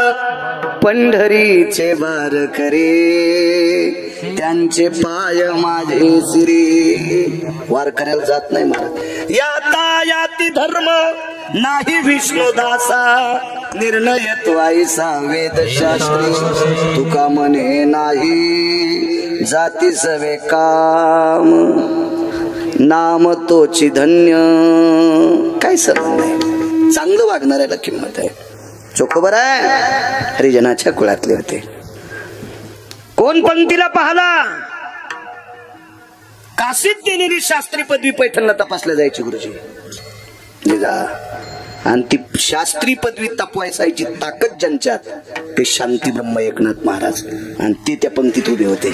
पंढरीचे वार करे त्यांचे पाय माझे सिरे. वार करायला जात नाही महाराज. याता याती धर्म नाही विष्णुदासा. निर्णय तो ऐसा वेदशास्त्री. तुका म्हणे नाही जाती सवे काम. नाम तोची धन्य. काय संबंध आहे. चांगलं वागणाऱ्याला किंमत आहे. चोखोबर आहे. हरिजनाच्या कुळातले होते. कोण पंक्तीला पाहला. काशीत दिलेली शास्त्री पदवी पैठणला तपासल्या जायची गुरुजी. आणि ती शास्त्री पदवी तपासायची ताकद ज्यांच्यात ते शांती ब्रह्म एकनाथ महाराज. आणि ते त्या पंक्तीत उभे होते.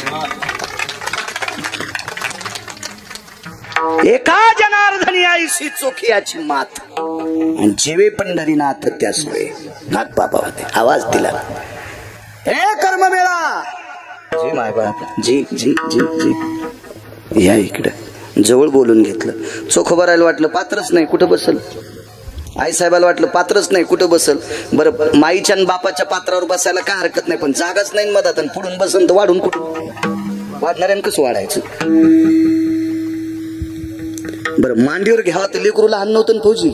एका जनार्दनी आईशी चोखियाची मात. आणि जेवे पंढरीनाथ त्या सोय. नाथ बाबा होते. आवाज दिला. हे कर्ममेळा. जी माय बाप. जी जी जी जी या इकडं. जवळ बोलून घेतलं. चोखोबरायला वाटलं पात्रच नाही कुठं बसल. आई साहेबाला वाटलं पात्रच नाही कुठं बसल. बरं माईच्या आणि बापाच्या पात्रावर बसायला काय हरकत नाही, पण जागाच नाही मधात. आणि पुढून बसन तर वाढून कुठून. वाढणाऱ्यानं कसं वाढायचं. बरं मांडीवर घ्यावा तर लेकरू लहान नव्हतं फौजी.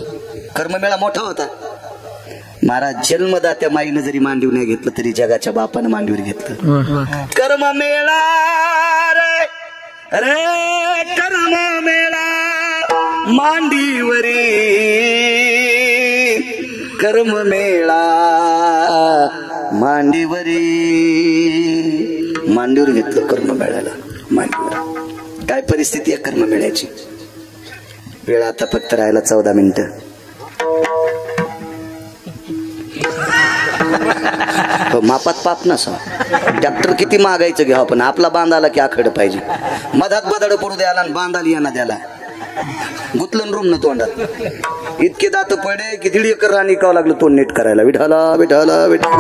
कर्ममेळा मोठा होता. महाराज जन्मदात्या माईनं जरी मांडीवर नाही घेतलं तरी जगाच्या बापानं मांडीवर घेतलं. कर्ममेळा रे रे कर्ममेळा मांडीवरी. कर्ममेळा मांडीवरी. मांडीवर घेतलं कर्ममेळ्याला. मांडीवर. काय परिस्थिती आहे कर्ममेळ्याची. वेळ आता फक्त राहिला 14 मिनिटं. मापात पाप नसा. डॉक्टर किती मागायचं घ्यावं, पण आपला बांधाला की आखड पाहिजे. मधात बदाड पडू द्याला आणि बांधाली यांना द्याला. गुतलन रूम न तोंडात. इतके दात पडे की 1.5 एकर राणी कावं लागलं तोंड नीट करायला. विठाला विठाला विठाला.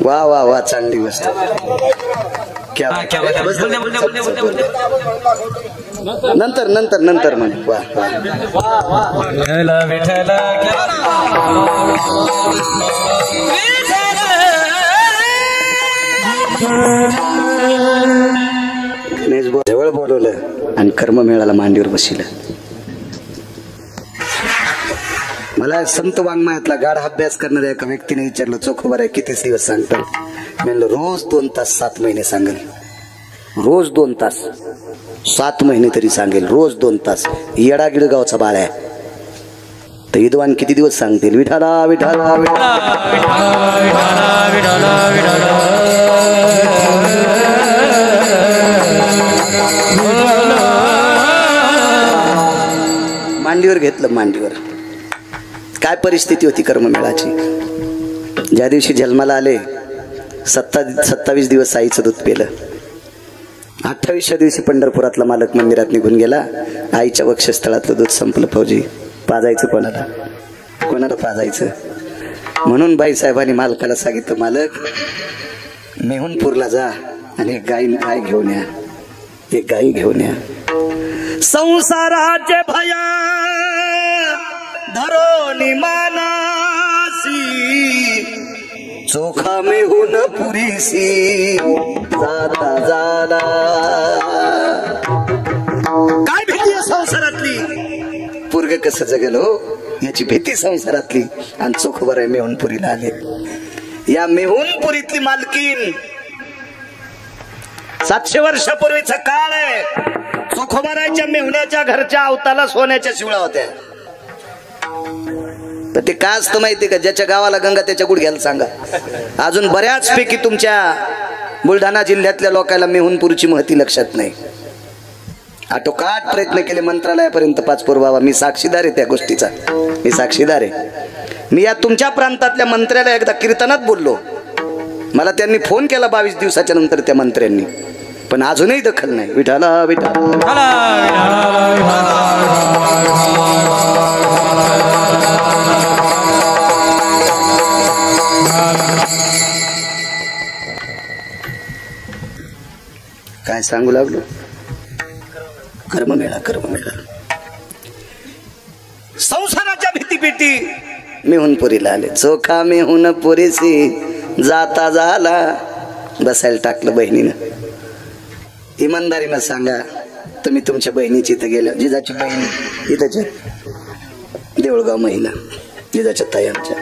वा वा वा चांगली गोष्ट. नंतर नंतर नंतर म्हण. वा जवळ बोलवलं आणि कर्ममेळाला मांडीवर बसिलं. मला संत वाङ्मयातला गाढा अभ्यास करणाऱ्या एका व्यक्तीने विचारलं, चोखोबर आहे किती दिवस सांगतो. म्हणलं रोज 2 तास 7 महिने सांगेल. रोज 2 तास 7 महिने तरी सांगेल. रोज 2 तास. येडा गिडगावचा बाळ आहे तर विद्वान किती दिवस सांगतील. विठाला विठाला मांडीवर घेतलं. मांडीवर. काय परिस्थिती होती कर्ममेळाची. ज्या दिवशी जन्माला आले 27 दिवस आईचं दूध पेलं. 28व्या दिवशी पंढरपुरातला मालक मंदिरात निघून गेला. आईच्या वक्षस्थळातलं दूध संपलं. फौजी पाजायचं कोणाला. कोणाला पाजायचं. म्हणून बाईसाहेबांनी मालकाला सांगितलं, मालक मेहुणपूरला जा आणि एक गाय घेऊन या. एक गाई घेऊन या. संसाराचे भया धरोनी मानासी. चोखा मेहून पुरीसी जाता झाला. काय भीती आहे संसारातली. पोरग कसं जगेल हो. याची भीती संसारातली, आणि चोखोबाराय मेहुणपुरीला आले. या मेहुणपुरीतली मालकीन 700 वर्षापूर्वीचा काळ आहे. चोखोबारायच्या मेहुण्याच्या घरच्या अवताला सोन्याच्या शिवळा होत्या. तर ते का असतं माहितीये का? ज्याच्या गावाला गंगा त्याच्या गुडघ्याला सांगा. अजून बऱ्याच पैकी तुमच्या बुलढाणा जिल्ह्यातल्या लोकांना मेहुणपूरची महती लक्षात नाही. आटोकाट प्रयत्न केले मंत्रालयापर्यंत पाचपूर बाबा. मी साक्षीदार आहे त्या गोष्टीचा, मी साक्षीदार आहे. मी या तुमच्या प्रांतातल्या मंत्र्याला एकदा कीर्तनात बोललो. मला त्यांनी फोन केला 22 दिवसाच्या नंतर त्या मंत्र्यांनी, पण अजूनही दखल नाही. विठाला विठाला काय सांगू लागलो? कर्ममेळा कर्ममेळा. संसाराच्या भीतीपेटी मेहुणपुरीला आले. चोखा मेहुणपुरीसी जाता झाला. बसायला टाकलं बहिणीनं. इमानदारीनं सांगा, तुम्ही तुमच्या बहिणीची इथं गेल्या, जिजाची बहीण इथं देऊळगाव महिला, जिजाच्या ताई आमच्या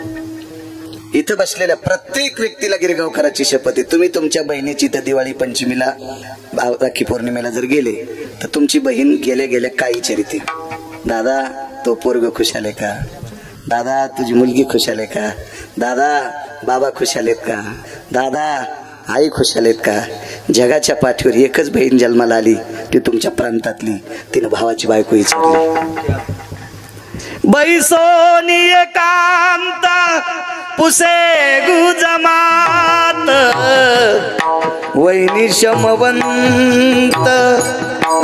इथं बसलेल्या प्रत्येक व्यक्तीला गिरगावकराची शपथ आहे. तुम्ही तुमच्या बहिणीची इथं दिवाळी पंचमीला राखी पौर्णिमेला जर गेले तर तुमची बहीण गेल्या गेल्या काय विचारते? दादा तो पोरग खुशाल आहे का? दादा तुझी मुलगी खुशाल आहे का? दादा बाबा खुशाल आहेत का? दादा आई खुशाल आहेत का? जगाच्या पाठीवर एकच बहीण जन्माला आली, ती तुमच्या प्रांतातली. तिनं भावाची बायको विचारली. बैसोनी एकांत पुसे गुजमात वैनी शमवंत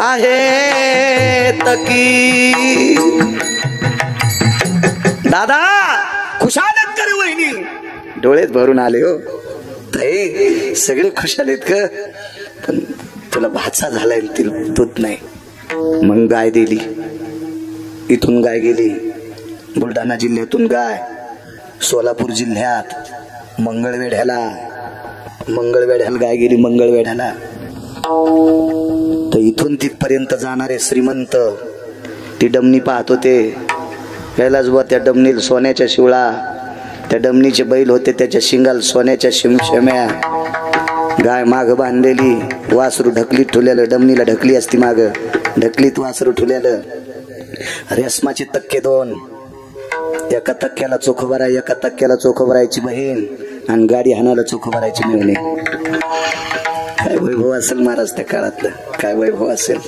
आहे तकी. दादा खुशालत कर वहिनी. डोळेत भरून आले हो ताई, सगळे खुशाल आहेत का? पण तुला भाचा झालाय, तिला दूध नाही. मग गाय दिली. इथून गाय गेली बुलढाणा जिल्ह्यातून गाय सोलापूर जिल्ह्यात मंगळवेढ्याला गाय गेली. मंगळवेढ्याला तर इथून तिथपर्यंत जाणारे श्रीमंत ती डमणी पाहत होते. कैलास बुवा त्या डमणीला सोन्याच्या शिवळा, त्या डमणीचे बैल होते त्याच्या शिंगाल सोन्याच्या शिमशम्या. गाय माग बांधलेली, वासरू ढकलीत ठेवलेलं. डमणीला ढकली असती माग, ढकलीत वासरू ठेवलेलं. रेशमाचे तक्के 2, एका तक्क्याला चोखोबाराय, एका तक्क्याला चोखोबारायची बहीण, आणि गाडी हाणाला चोखोबारायची मेहुणी. काय वैभव असेल महाराज त्या काळातलं, काय वैभव असेल.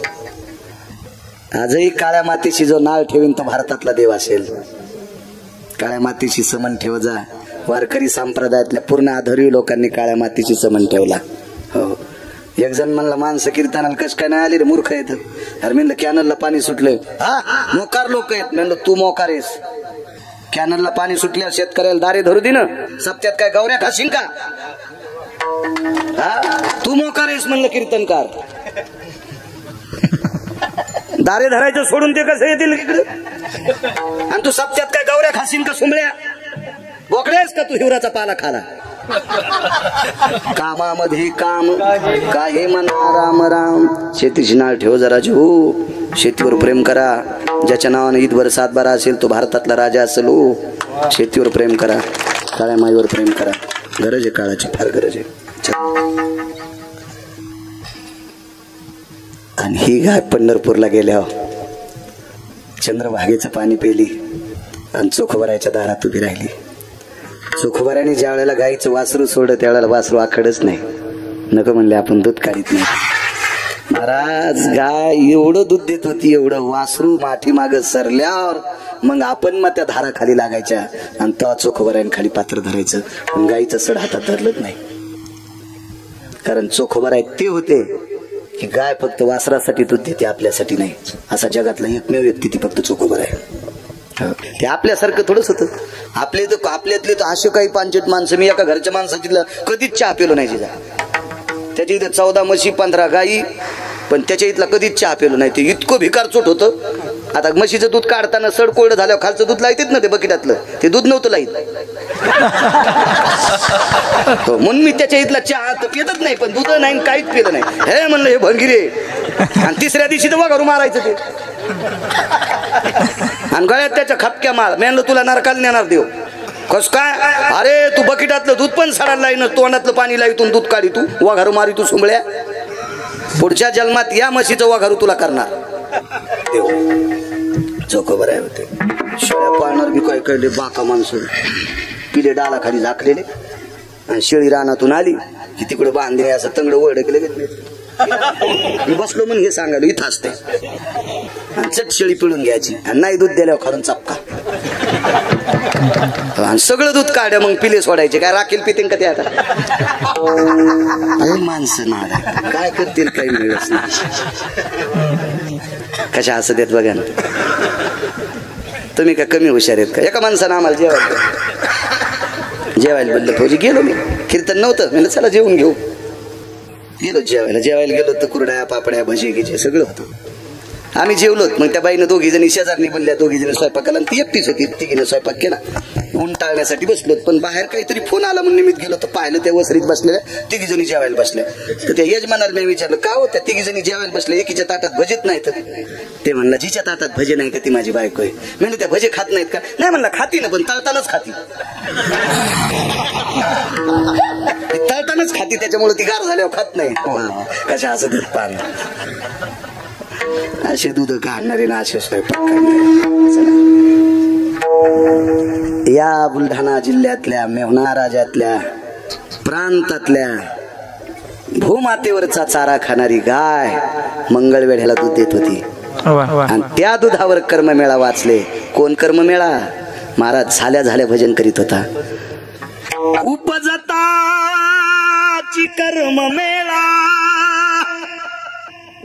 आजही काळ्या मातीशी जो नाळ ठेवीन तो भारतातला देव असेल. काळ्या मातीशी समन ठेव जा. वारकरी संप्रदायातल्या पूर्ण आधारी लोकांनी काळ्या मातीशी समन ठेवला. हो, एक जण म्हणला माणसं कीर्तनाला कश काय नाही आली रे, मूर्ख येत. अरे म्हणलं कॅनलला पाणी सुटलंय. हा मोकार लोक आहेत. म्हणलं तू मोकार आहेस. कॅनलला पाणी सुटल्यावर शेतकऱ्याला दारे धरू दे ना. सप्त्यात काय गवऱ्या खाशील का? हा तू मोकार आहेस म्हणलं कीर्तनकार. दारे धरायचं सोडून ते कसं येतील इकडे? आणि तू सप्त्यात काय गवऱ्या खाशील का? सुंबळ्या बोकड्यास का तू? हिवराचा पाला खाला. कामामध्ये काम काय म्हणा राम राम. शेतीची नाळ ठेव जरा जीव. शेतीवर प्रेम करा. ज्याच्या नावाने ईदभर 7 बारा असेल तो भारतातला राजा असेल. शेतीवर प्रेम करा. काळ्या माईवर प्रेम करा. गरज आहे काळाची, फार गरज आहे. आणि ही गाय पंढरपूरला गेल्यावर चंद्रभागेचं पाणी पेली आणि चोखोबारायच्या दारात उभी राहिली. चोखोबाराने ज्या वेळेला गाईचं वासरू सोडलं त्यावेळेला वासरू आखडच नाही. नको म्हणले आपण दूध काढीत नाही. महाराज गाय एवढं दूध देत होती, एवढं. वासरू माठी माग सरल्यावर मग आपण मग त्या धारा खाली लागायच्या आणि तेव्हा चोखोबाराने खाली पात्र धरायचं. पण गाईचं सड हातात धरलंच नाही. कारण चोखोबाराय ते होते की गाय फक्त वासरासाठी दूध देते, आपल्यासाठी नाही. असा जगातला एकमेव व्यक्ती ती फक्त चोखोबाराय. ते आपल्यासारखं थोडंच होतं. आपल्यातले तर असे काही 5 माणसं. मी एका घरच्या माणसाची कधीच चहा पेलो नाही. तिचा त्याच्या इथं 14 म्हशी 15 गाई, पण त्याच्या इथला कधीच चहा पेलो नाही. ते इतकं भिकार चोट होतं. आता म्हशीचं दूध काढताना सड कोरडं झाल्यावर खालचं दूध लाईत ना ते बकिटातलं, ते दूध नव्हतं लाईत. म्हणून मी त्याच्या इथला चहा तर पितच नाही, पण दूध नाही काहीच पिलं नाही. हे म्हणलं हे भंगिरे. आणि तिसऱ्या दिवशी तर वगारू मारायचं ते. आणि गळ्यात त्याच्या खपक्या माळ. मी म्हणलं तुला नरकाला नेणार देव. कस काय? अरे तू बकेटातलं दूध पण सडायला लाईन, तोंडातलं पाणी लाईतून दूध काढी तू, वाघारू मारी तू सुंबळ्या. पुढच्या जन्मात या म्हशीचं वाघारू तुला करणार देव. जोकोबर आहे होते. शेळ्या पाळणार बी काय कळले बाका माणसं, पिले डाला खाली झाकलेले. आणि शेळी रानातून आली की तिकडे बांधले असं तंगड ओळखले. मी बसलो म्हणून हे सांगायला इथं असते. आणि चट शेळी पिळून घ्यायची आणि नाही दूध दिल्यावर खारून चपका. आणि सगळं दूध काढ्या मग पिले सोडायचे. काय राखील पितीन का ते आता? माणसं ना काय करतील काही मिळत नाही. कशा असं देत बघा ना. तुम्ही काय कमी हुशार आहेत का? एका माणसानं आम्हाला जेवायला बोललं. फौजी गेलो मी, कीर्तन नव्हतं. म्हणलं चला जेवून घेऊ. गेलो जेवायला गेलो तर कुरड्या पापड्या भजी गिजे सगळं होतं. आम्ही जेवलोत. मग त्या बाईनं दोघी जणी शेजारनी बोलल्या, दोघी जणी स्वयंपाकाला. ती एकटीच होती, तिघीनं स्वयंपाक केला. ऊन टाळण्यासाठी बसलोत. पण बाहेर काहीतरी फोन आला म्हणून निमित्त गेलो तर पाहिलं त्या वसरीत बसलेल्या तिघी जणी जेवायला बसल्या. तर त्या यजमानाला मी विचारलं का होत्या तिघी जणी जेवायला बसल्या, एकीच्या ताटात भजीत नाहीत. ते म्हणलं जिच्या ताटात भजे नाही का ती माझी बायको आहे. म्हणजे त्या भजे खात नाहीत का? नाही म्हणलं खाती ना, पण तळतानाच खाती. तळतानाच खाती, त्याच्यामुळे ती गार झाल्यावर खात नाही. कशा असं दूध पान असे दूध काढणारे ना असे स्वयंपाक करणारे. या बुलढाणा जिल्ह्यातल्या मेव्हणा राज्यातल्या प्रांतातल्या भूमातेवरचा चारा खाणारी गाय मंगळवेढ्याला दूध देत होती. आणि त्या दुधावर कर्ममेळा वाचले. कोण कर्ममेळा? महाराज झाल्या भजन करीत होता. उपजताची कर्ममेळा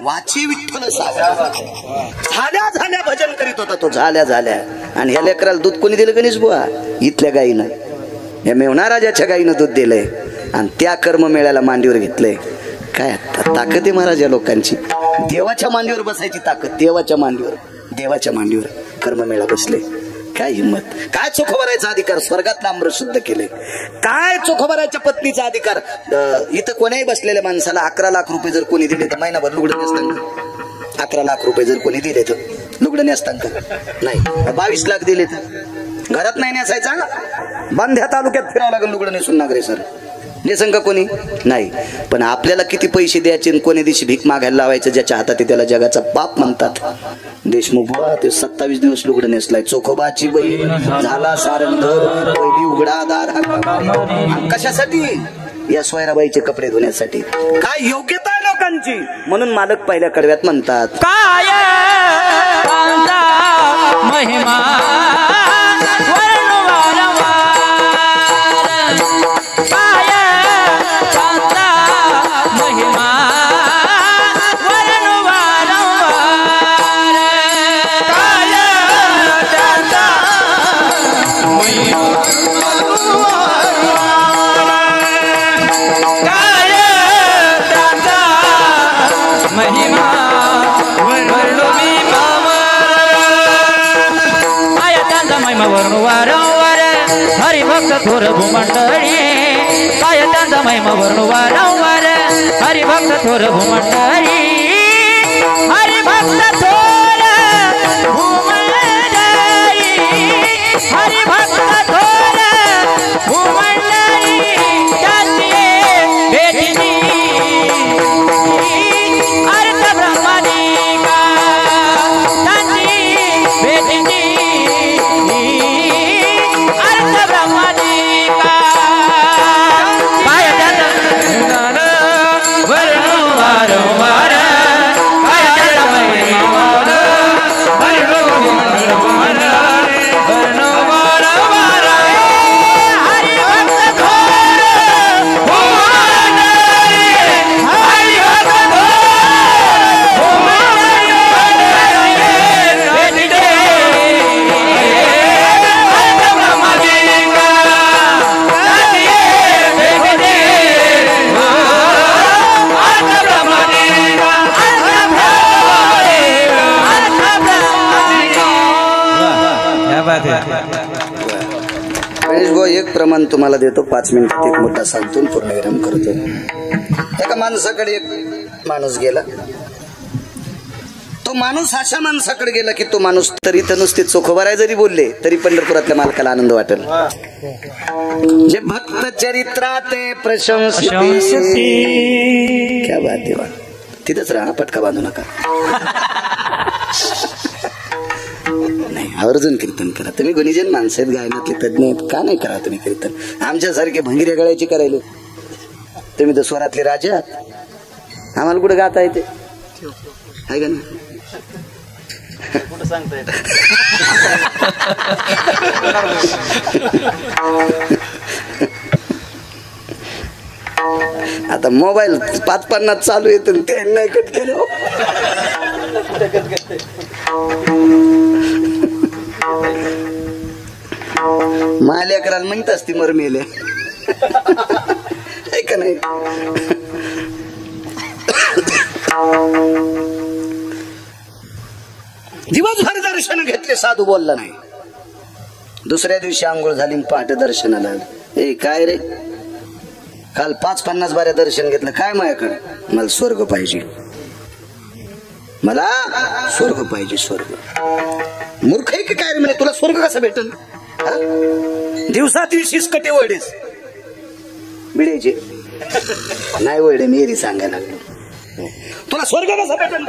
वाची विठ्ठल झाल्या भजन करीत होता तो. झाल्या आणि ह्या लेकराला दूध कोणी दिलं गणेश बुवा? इथल्या गाईनं, या मेव्हणा राजाच्या गाईनं दूध दिलंय. आणि त्या कर्ममेळ्याला मांडीवर घेतलंय. काय ताकद आहे महाराज या लोकांची. देवाच्या मांडीवर बसायची ताकद. देवाच्या मांडीवर कर्ममेळा बसले. काय हिंमत, काय चोखोबरायचा अधिकार. स्वर्गातला अमृत शुद्ध केले. काय चोखोबरायच्या पत्नीचा अधिकार. इथं कोणाही बसलेल्या माणसाला 11 लाख रुपये जर कोणी दिले तर महिनाभर लुगडं नसतं. 11 लाख रुपये जर कोणी दिले तर लुगडं नसतं का? नाही. 22 लाख दिले तर घरात नाही नेसायचा. बांध्या तालुक्यात फिरावं लागेल लुगडं नेसून नागरे सर. नेसन का कोणी? नाही. पण आपल्याला किती पैसे द्यायचे, कोणी दिवशी भीक मागायला लावायचं ज्याच्या हातात त्याला जगाचा बाप म्हणतात. देशमुख बुवा ते 27 दिवस लुगडं नेसलाय. चोखोबाची बहीण झाला सारंगधर, पहिली उघडा दार. कशासाठी? या सोयराबाईचे कपडे धुण्यासाठी. काय योग्यता आहे लोकांची. म्हणून मालक पहिल्या कडव्यात म्हणतात काय महिमा थोर भूमंडळी. काय त्यांचा महिमा वर्णू वारंवार. हरिभक्त थोर भूमंडळी. हरिभक्त थोर भूमंडळी. हरिभक्त थोर भूमंडळी. त्याची भेटली अर्थ ब्रह्मानिका. त्याची भेटली अर्थ ब्रह्मानिका. काय त्याचा वर्णू वारंवार. काय त्याचा महिमा वर्णू वारंवार. हरिभक्त थोर भूमंडळी. हरिभक्त थोर भूमंडळी. भेटले अर्थ ब्रह्मानिका. त्याची भेटले अर्थ ब्रह्मानिका. गणेश भाऊ एक प्रमाण तुम्हाला देतो. 5 मिनिटात एक मुद्दा सांगतो पूर्णविराम करतो. एका माणसाकडे एक माणूस गेला. तो माणूस अशा माणसाकडे गेला की तो माणूस तरी तर नुसते चोखोबाराय जरी बोलले तरी पंढरपुरातल्या मालकाला आनंद वाटेल. जे भक्त चरित्रात प्रशंसिती. क्या बात देवा. तिथंच राहा, पटका बांधू नका. नाही, आवर्जून कीर्तन करा. तुम्ही गुणीजन माणसं आहेत, गायनातले तज्ञ आहेत, का नाही करा तुम्ही कीर्तन? आमच्यासारखे भंगिऱ्या गळ्याची करायलो. तुम्ही तर स्वरातले राजा आहात, आम्हाला कुठे गाता येते आहे का ना? आता मोबाईल 5-50 चालू येत ते नाही कट केलं. माल्या करायला म्हणत असती मर मेले का नाही. दिवसभर दर्शन घेतले, साधू बोलला नाही. दुसऱ्या दिवशी आंघोळ झाली, पहाटे दर्शनाला. ए काय रे, काल 5-50 बाऱ्या दर्शन घेतलं, काय माझ्याकडे? मला स्वर्ग पाहिजे, मला स्वर्ग पाहिजे. स्वर्ग मूर्ख आहे की काय रे? म्हणे तुला स्वर्ग कसा भेटल? दिवसातील शिसकटे वळडेस बिडायचे नाही, वळडे मेरी सांगायला लागलो. तुला स्वर्ग कसा भेटल?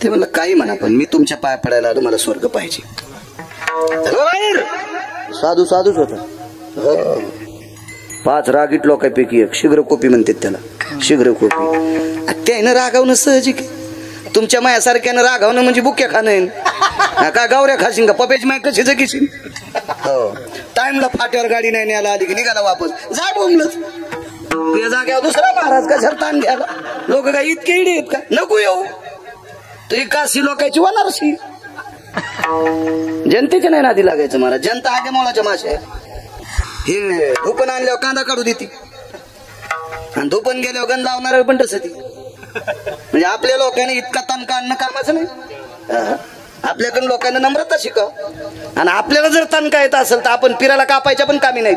ते म्हणलं काही म्हणा, पण मी तुमच्या पाया पडायला आलो, मला स्वर्ग पाहिजे. साधू साधूच होता. 5 रागीट लोकांपैकी एक शीघ्रकोपी म्हणतात त्याला. शीघ्रकोपी त्यानं रागावणं सहजिक. तुमच्या मायासारख्यानं रागावणं म्हणजे बुक्या खाणं का गावऱ्या खाशीन का पपेच माय कशी जगीशील. हो, टाइमला फाट्यावर गाडी नाही न्यायला आली की निघाला वापस. जा बोंबलच या जाग्यावर दुसरा महाराज का झरतान घ्यायला. लोक काय इतके इडे आहेत का? नको येऊ. तू एकाशी लोकांची वनारशी. जनतेच्या नाही नादी लागायचं महाराज. जनता आगे मोळाच्या माशा. हे धुपण आणल्यावर कांदा काढू देते आणि धुपण गेल्यावर गण लावणार पण तसं ती. म्हणजे आपल्या लोकांनी इतका तणका आणणं कामाचं नाही. आपल्याकडून लोकांना नम्रता शिकाव. आणि आपल्याला जर तणका येत असेल तर आपण पिराला कापायच्या पण कामी नाहीत.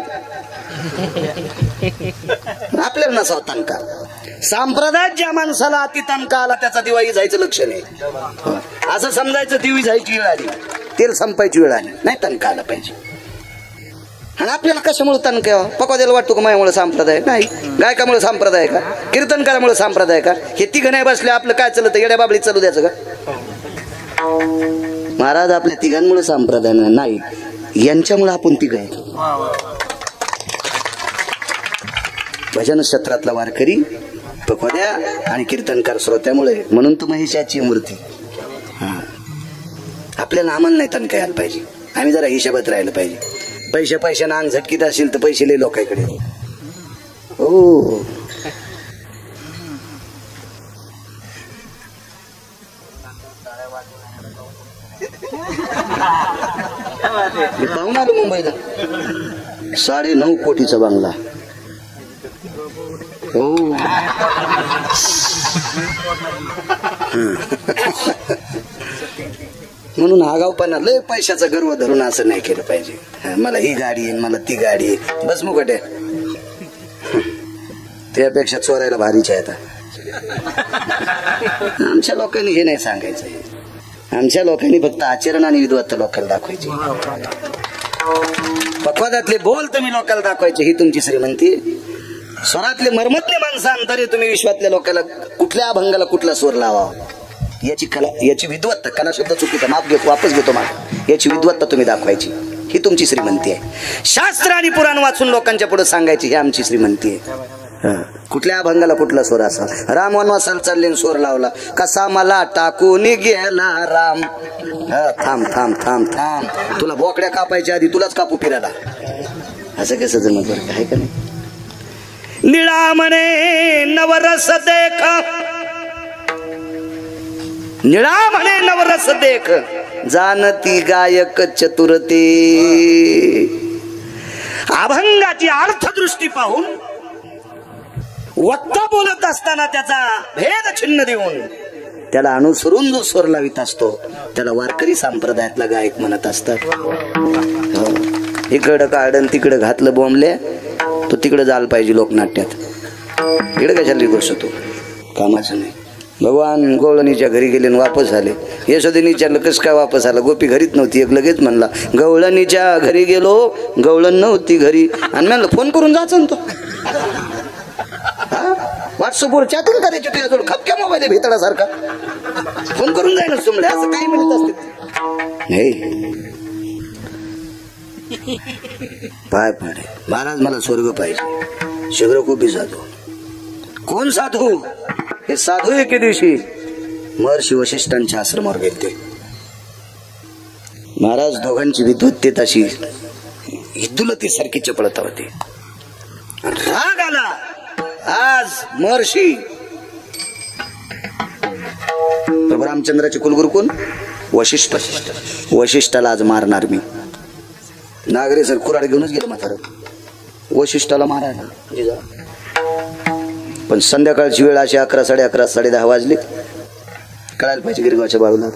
आपल्याला नसावं तणका. संप्रदायात ज्या माणसाला अति तणका आला त्याचा दिवाळी जायचं लक्षण आहे. असं समजायचं दिवाळी जायची वेळ आली, तेल संपायची वेळ आली नाही, तणका आला पाहिजे. आणि आपल्याला कशामुळे तणका यावं? पकवाद्याला वाटतो का माझ्यामुळे संप्रदाय नाही, गायकामुळे संप्रदाय का, कीर्तनकारामुळे संप्रदाय का? हे तिघं नाही बसले आपलं काय चालतं? येड्या बाबळीत चालू द्यायचं का? महाराज आपल्या तिघांमुळे संप्रदाय नाही, यांच्यामुळे आपण तिघ आहे. भजन क्षेत्रातला वारकरी पकवाद्या आणि कीर्तनकार श्रोत्यामुळे. म्हणून तर महेशाची मूर्ती. आपल्याला आम्हाला नाही तणका यायला पाहिजे. आम्ही जरा हिशोबात राहिलं पाहिजे. पैसे अंग झटकीत असेल तर पैसे लय लोकांकडे. हो, पाहून आलो मुंबईला 9.5 कोटीचा बंगला. हो, म्हणून आगाऊपणा लय पैशाचा गर्व धरून असं नाही केलं पाहिजे. मला ही गाडी आहे, मला ती गाडी आहे, बस मुकटे. त्यापेक्षा चोरायला भारीच आहे. आता आमच्या लोकांनी हे नाही सांगायचं. आमच्या लोकांनी फक्त आचरण आणि विद्वत्ता लोकांना दाखवायची. पक्वादातले बोल तुम्ही लोकांना दाखवायचे, ही तुमची श्रीमंती. स्वरातले मर्मज्ञ माणसांतरे तुम्ही विश्वातल्या लोकांना कुठल्या अभंगाला कुठला स्वर लावा याची कला, याची विद्वत्ता. कला शब्द चुकीचा, माफ घेतो, वापस घेतो माफ. याची विद्वत्ता तुम्ही दाखवायची, ही तुमची श्रीमंती आहे. शास्त्र आणि पुराण वाचून लोकांच्या पुढे सांगायची, ही आमची श्रीमंती आहे. कुठल्या अभंगाला कुठला स्वर असा. राम वनवासाला चालले स्वर लावला, कसा मला टाकून गेला राम. थांब थांब थांब थांब, तुला बोकड्या कापायच्या आधी तुलाच कापू फिरायला. असं कसं जमत बरं आहे का नाही. निळा म्हणे नवरस देख, निळा म्हणे नवरस देख, जानती गायक चतुरते. अभंगाची अर्थदृष्टी पाहून वक्ता बोलत असताना त्याचा भेद छिन्न देऊन त्याला अनुसरून जो स्वर लावित असतो त्याला वारकरी संप्रदायातला गायक म्हणत असतात. इकडं काढन तिकडं घातलं बोंबले, तो तिकडे जायला पाहिजे लोकनाट्यात. इकडे कशाला गोष्ट तो कामाचं नाही. भगवान गवळणीच्या घरी गेले आणि वापस आले. यशोदेने विचारलं कसं काय वापस आला. गोपी घरीच नव्हती. एक लगेच म्हणला गवळणीच्या घरी गेलो, गवळण नव्हती घरी. आणि म्हणलं फोन करून जायचं ना तो. व्हॉट्सअपवर चॅटिंग करायची तुझ्याजवळ खपक्या मोबाईल आहे भेतडासारखा. फोन करून जाय ना सुमडे असं काही म्हणत असते. नाही पाय पाडे महाराज मला स्वर्ग पाहिजे. शीघ्र खूपी साधू. कोण साधू? हे साधू एके दिवशी महर्षी वशिष्ठांच्या आश्रमावर गेले. महाराज दोघांची विद्वत्तेत अशी इद्दुलतीसारखी चपळता होती. राग आला. आज महर्षी प्रभू रामचंद्राचे कुलगुरू कोण? वशिष्ठ. वशिष्ठाला आज मारणार मी. नागरे सर कुऱ्हाड घेऊनच गेलं म्हातारं वशिष्ठाला मारायला. पण संध्याकाळची वेळ अशी 11, 11:30, 10:30 वाजले. कळायला पाहिजे गिरगावच्या बाळूला.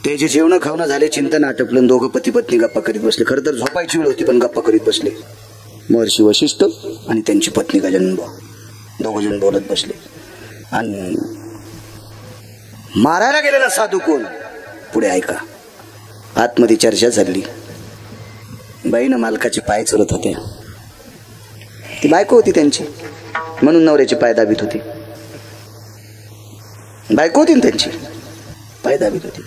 त्याचे जेवण खावणं झाले. चिंतन आटपलं. दोघं पती पत्नी गप्पा करीत बसले. खरं तर झोपायची वेळ होती पण गप्पा करीत बसले. महर्षी वशिष्ठ आणि त्यांची पत्नी गजनबा दोघ जण बोलत बसले. आणि मारायला गेलेला साधू कोण? पुढे ऐका. आतमध्ये चर्चा चालली. बाईनं मालकाचे पाय चोरत होत्या. ती बायको होती त्यांची म्हणून नवऱ्याचे पाय दाबीत होती. बायको होती ना त्यांची, पाय दाबीत होती.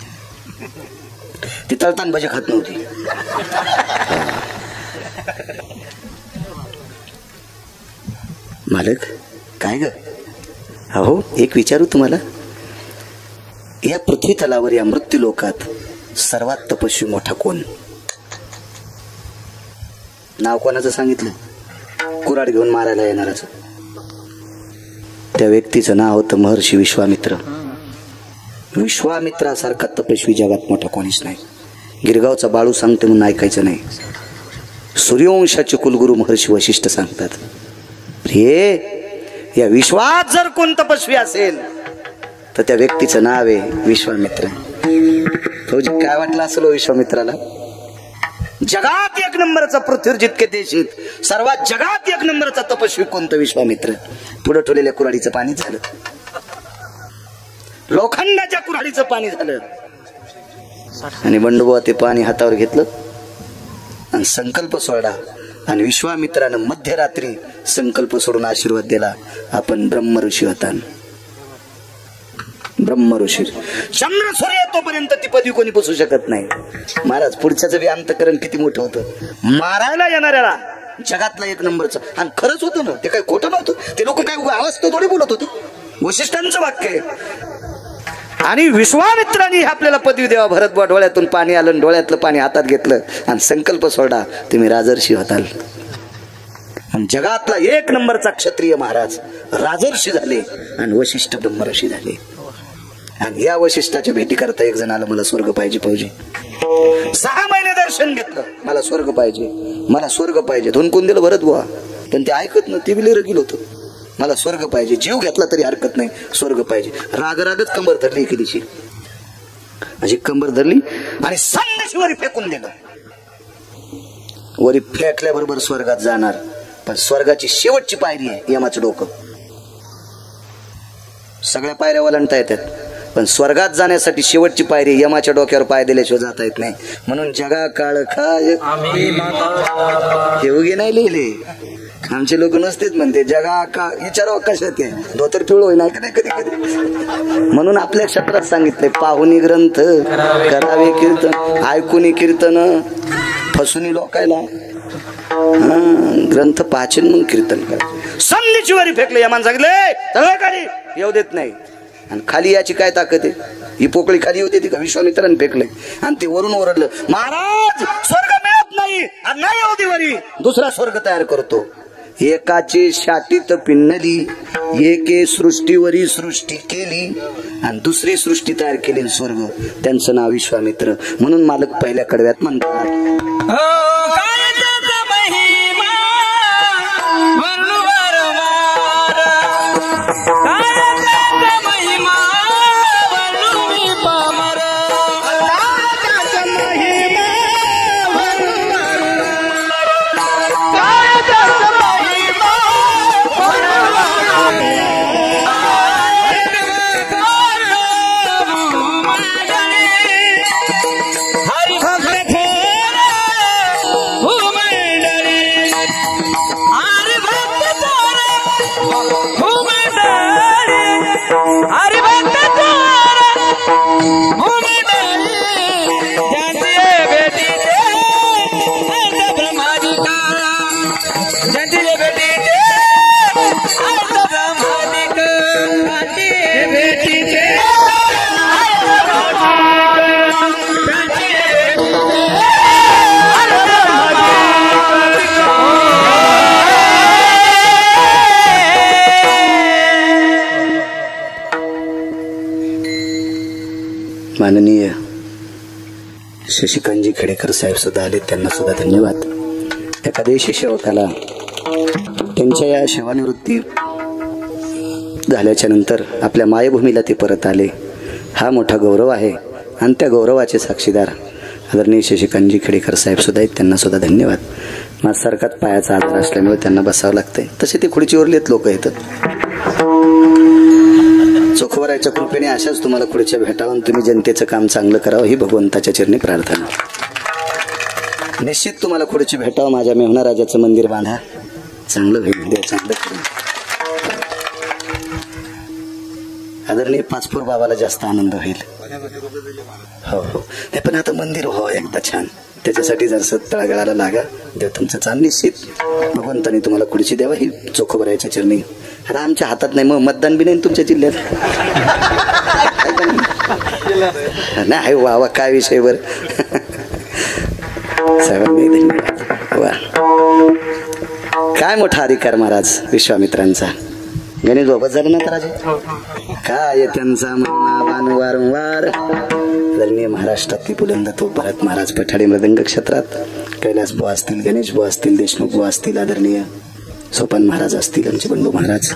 ती तळतान भजे खात नव्हती. मालक काय ग? अहो एक विचारू तुम्हाला. या पृथ्वी तलावर या मृत्यू लोकात सर्वात तपस्वी मोठा कोण? नाव कोणाचं सांगितलं? कुऱ्हाड घेऊन मारायला येणाराच. त्या व्यक्तीचं नाव होतं महर्षी विश्वामित्र. विश्वामित्रासारखा तपस्वी जगात मोठा कोणीच नाही. गिरगावचा बाळू सांगते म्हणून ऐकायचं नाही. सूर्यवंशाचे कुलगुरू महर्षी वशिष्ठ सांगतात. हे या विश्वात जर कोण तपस्वी असेल तर त्या व्यक्तीचं नाव आहे विश्वामित्र. फौजी काय वाटलं असेल विश्वामित्राला? जगात एक नंबरचा पृथ्वीवर जितके देश आहेत सर्वात जगात एक नंबरचा तपस्वी कोणतं? विश्वामित्र. पुढे ठेवलेल्या कुऱ्हाडीचं पाणी झालं. लोखंडाच्या कुऱ्हाडीचं पाणी झालं. आणि बंडुबुवा ते पाणी हातावर घेतलं आणि संकल्प सोडला. आणि विश्वामित्रानं मध्यरात्री संकल्प सोडून आशीर्वाद दिला. आपण ब्रह्म ऋषी होता. ब्रह्म ऋषी. चंद्र सूर्य तोपर्यंत ती पदवी कोणी पुसू शकत नाही. महाराज पुढच्याच बी अंतकरण किती मोठं होतं. मारायला येणाऱ्याला जगातला एक नंबरचं. आणि खरंच होतं ना, ते काही खोटं नव्हतं. ते लोक काय आवाज तो थोडी बोलत होते. वशिष्ठांचं वाक्य आहे. आणि विश्वामित्रांनी आपल्याला पदवी द्यावा. भरतबुवा डोळ्यातून पाणी आलं, डोळ्यातलं पाणी हातात घेतलं आणि संकल्प सोडा, तुम्ही राजर्षी होताल. आणि जगातला एक नंबरचा क्षत्रिय महाराज राजर्षी झाले आणि वशिष्ठ ब्रह्मर्षी झाले. आणि या वशिष्ठाच्या भेटी करता एक जण आलं, मला स्वर्ग पाहिजे फौजी. 6 महिने दर्शन घेतलं, मला स्वर्ग पाहिजे, मला स्वर्ग पाहिजे. धुनकून दिलं भरतबुवा, पण ते ऐकत न. ते बिले रगील होतं. मला स्वर्ग पाहिजे. जीव घेतला तरी हरकत नाही, स्वर्ग पाहिजे. रागरागच कंबर धरली एके दिवशी. अशी कंबर धरली आणि संदेश वरी फेकून दिलं. वरी फेकल्याबरोबर स्वर्गात जाणार. पण स्वर्गाची शेवटची पायरी आहे यमाचं डोकं. सगळ्या पायऱ्या ओलांडता येतात, पण स्वर्गात जाण्यासाठी शेवटची पायरी यमाच्या डोक्यावर पाय दिल्याशिवाय जाता येत नाही. म्हणून जगा काळ खाय हे उगे नाही लिहिले. आमचे लोक नसतेच म्हणते जगा का विचारावं कशात आहे. धोतर पिवळ होईना का नाही कधी कधी. म्हणून आपल्या क्षेत्रात सांगितले, पाहुणी ग्रंथ करावे कीर्तन, ऐकूनी कीर्तन, फसुनी लोकायला ग्रंथ पाचन मग कीर्तन करा. संधीची वारी फेकले. यमान सांगितले सगळं खाली येऊ देत नाही. आणि खाली याची काय ताकद आहे? ही पोकळी खाली येऊ देते का? विश्वामित्रांनी फेकले आणि ते वरून ओरडलं, महाराज स्वर्ग मिळत नाही, नाही येऊ दे वरी, दुसरा स्वर्ग तयार करतो. एकाचे शाटीत पिन्नली, एके सृष्टीवरी सृष्टी केली आणि दुसरी सृष्टी तयार केली स्वर्ग. त्यांचं नाव विश्वामित्र. म्हणून मालक पहिल्या कडव्यात म्हणतात, जंतीले बेटीचे आयत ब्रह्मादिक जंतीले बेटीचे आयत ब्रह्मादिक माननीय शशिकांतजी खेडेकर साहेब सुद्धा आले, त्यांना सुद्धा धन्यवाद. एका देशी सेवकाला त्यांच्या या सेवानिवृत्ती झाल्याच्या नंतर आपल्या मायभूमीला ते परत आले, हा मोठा गौरव आहे. आणि त्या गौरवाचे साक्षीदार आदरणीय शशिकांतजी खेडेकर साहेब सुद्धा आहेत, त्यांना सुद्धा धन्यवाद. माझ्यासारखाच पायाचा आधार असल्यामुळे त्यांना बसावं लागतंय. तसे ते खुर्चीवरलेत लोक येतात. चोखवराच्या कृपेने अशाच तुम्हाला खुर्च्या भेटावं, तुम्ही जनतेचं काम चांगलं करावं ही भगवंताच्या चरणी प्रार्थना. निश्चित तुम्हाला खुर्ची भेटावं. माझ्या मेहुणा राजाचं मंदिर बांधा, चांगलं होईल, देव चांगलं करेल. आदरणीय पाचपूर बाबाला जास्त आनंद होईल. हो हो, नाही पण आता मंदिर हो एकदा छान, त्याच्यासाठी जर तळागाळाला लागा, देव तुमचं चांगलं निश्चित भगवंताने तुम्हाला खुर्ची द्यावा ही चोखोबरायच्या चरणी. अरे आमच्या हातात नाही, मग मतदान बी नाही तुमच्या जिल्ह्यात. नाही वा वा, काय विषय बर. साहेबांनी धन्यवाद. वा, काय मोठा अधिकार महाराज विश्वामित्रांचा. गणेश झोपत झालं ना राजे, काय त्यांचा महिमा वारंवार. आदरणीय महाराष्ट्रातली बुलंद तो भरत महाराज पठाडे मृदंग क्षेत्रात, कैलास बुवा असतील, गणेश बुवा असतील, देशमुख बुवा असतील, आदरणीय सोपान महाराज असतील, आमचे बंधू महाराज,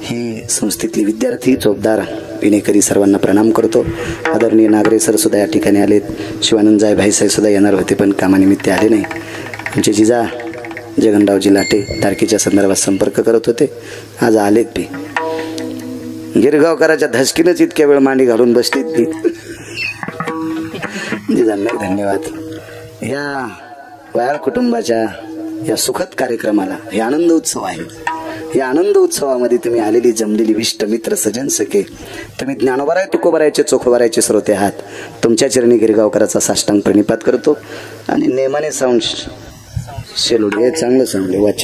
हे संस्थेतले विद्यार्थी, चोपदार, विनेकरी सर्वांना प्रणाम करतो. आदरणीय नागरे सर सुद्धा या ठिकाणी आलेत. शिवानंदजाई भाईसाहेब सुद्धा येणार होते पण कामानिमित्त आले नाही. आमचे जिजा जगनरावजी लाटे तारखेच्या संदर्भात संपर्क करत होते, आज आलेत बी. गिरगावकराच्या धसकीनच इतक्या वेळ मांडी घालून बसलीत बी. जिजांना धन्यवाद. या वायाळ कुटुंबाच्या या सुखद कार्यक्रमाला, हे आनंद उत्सव आहे, या आनंद उत्सवामध्ये तुम्ही आलेली जमलेली विष्ट मित्र सजन सखे, तुम्ही ज्ञानोबाराय तुकोबारायचे चोखोबारायचे श्रोते आहात. तुमच्या चरणी गिरगावकराचा साष्टांग प्रणिपात करतो. आणि नेमाने साऊंड शेलोडी हे चांगलं सांगले वाचा.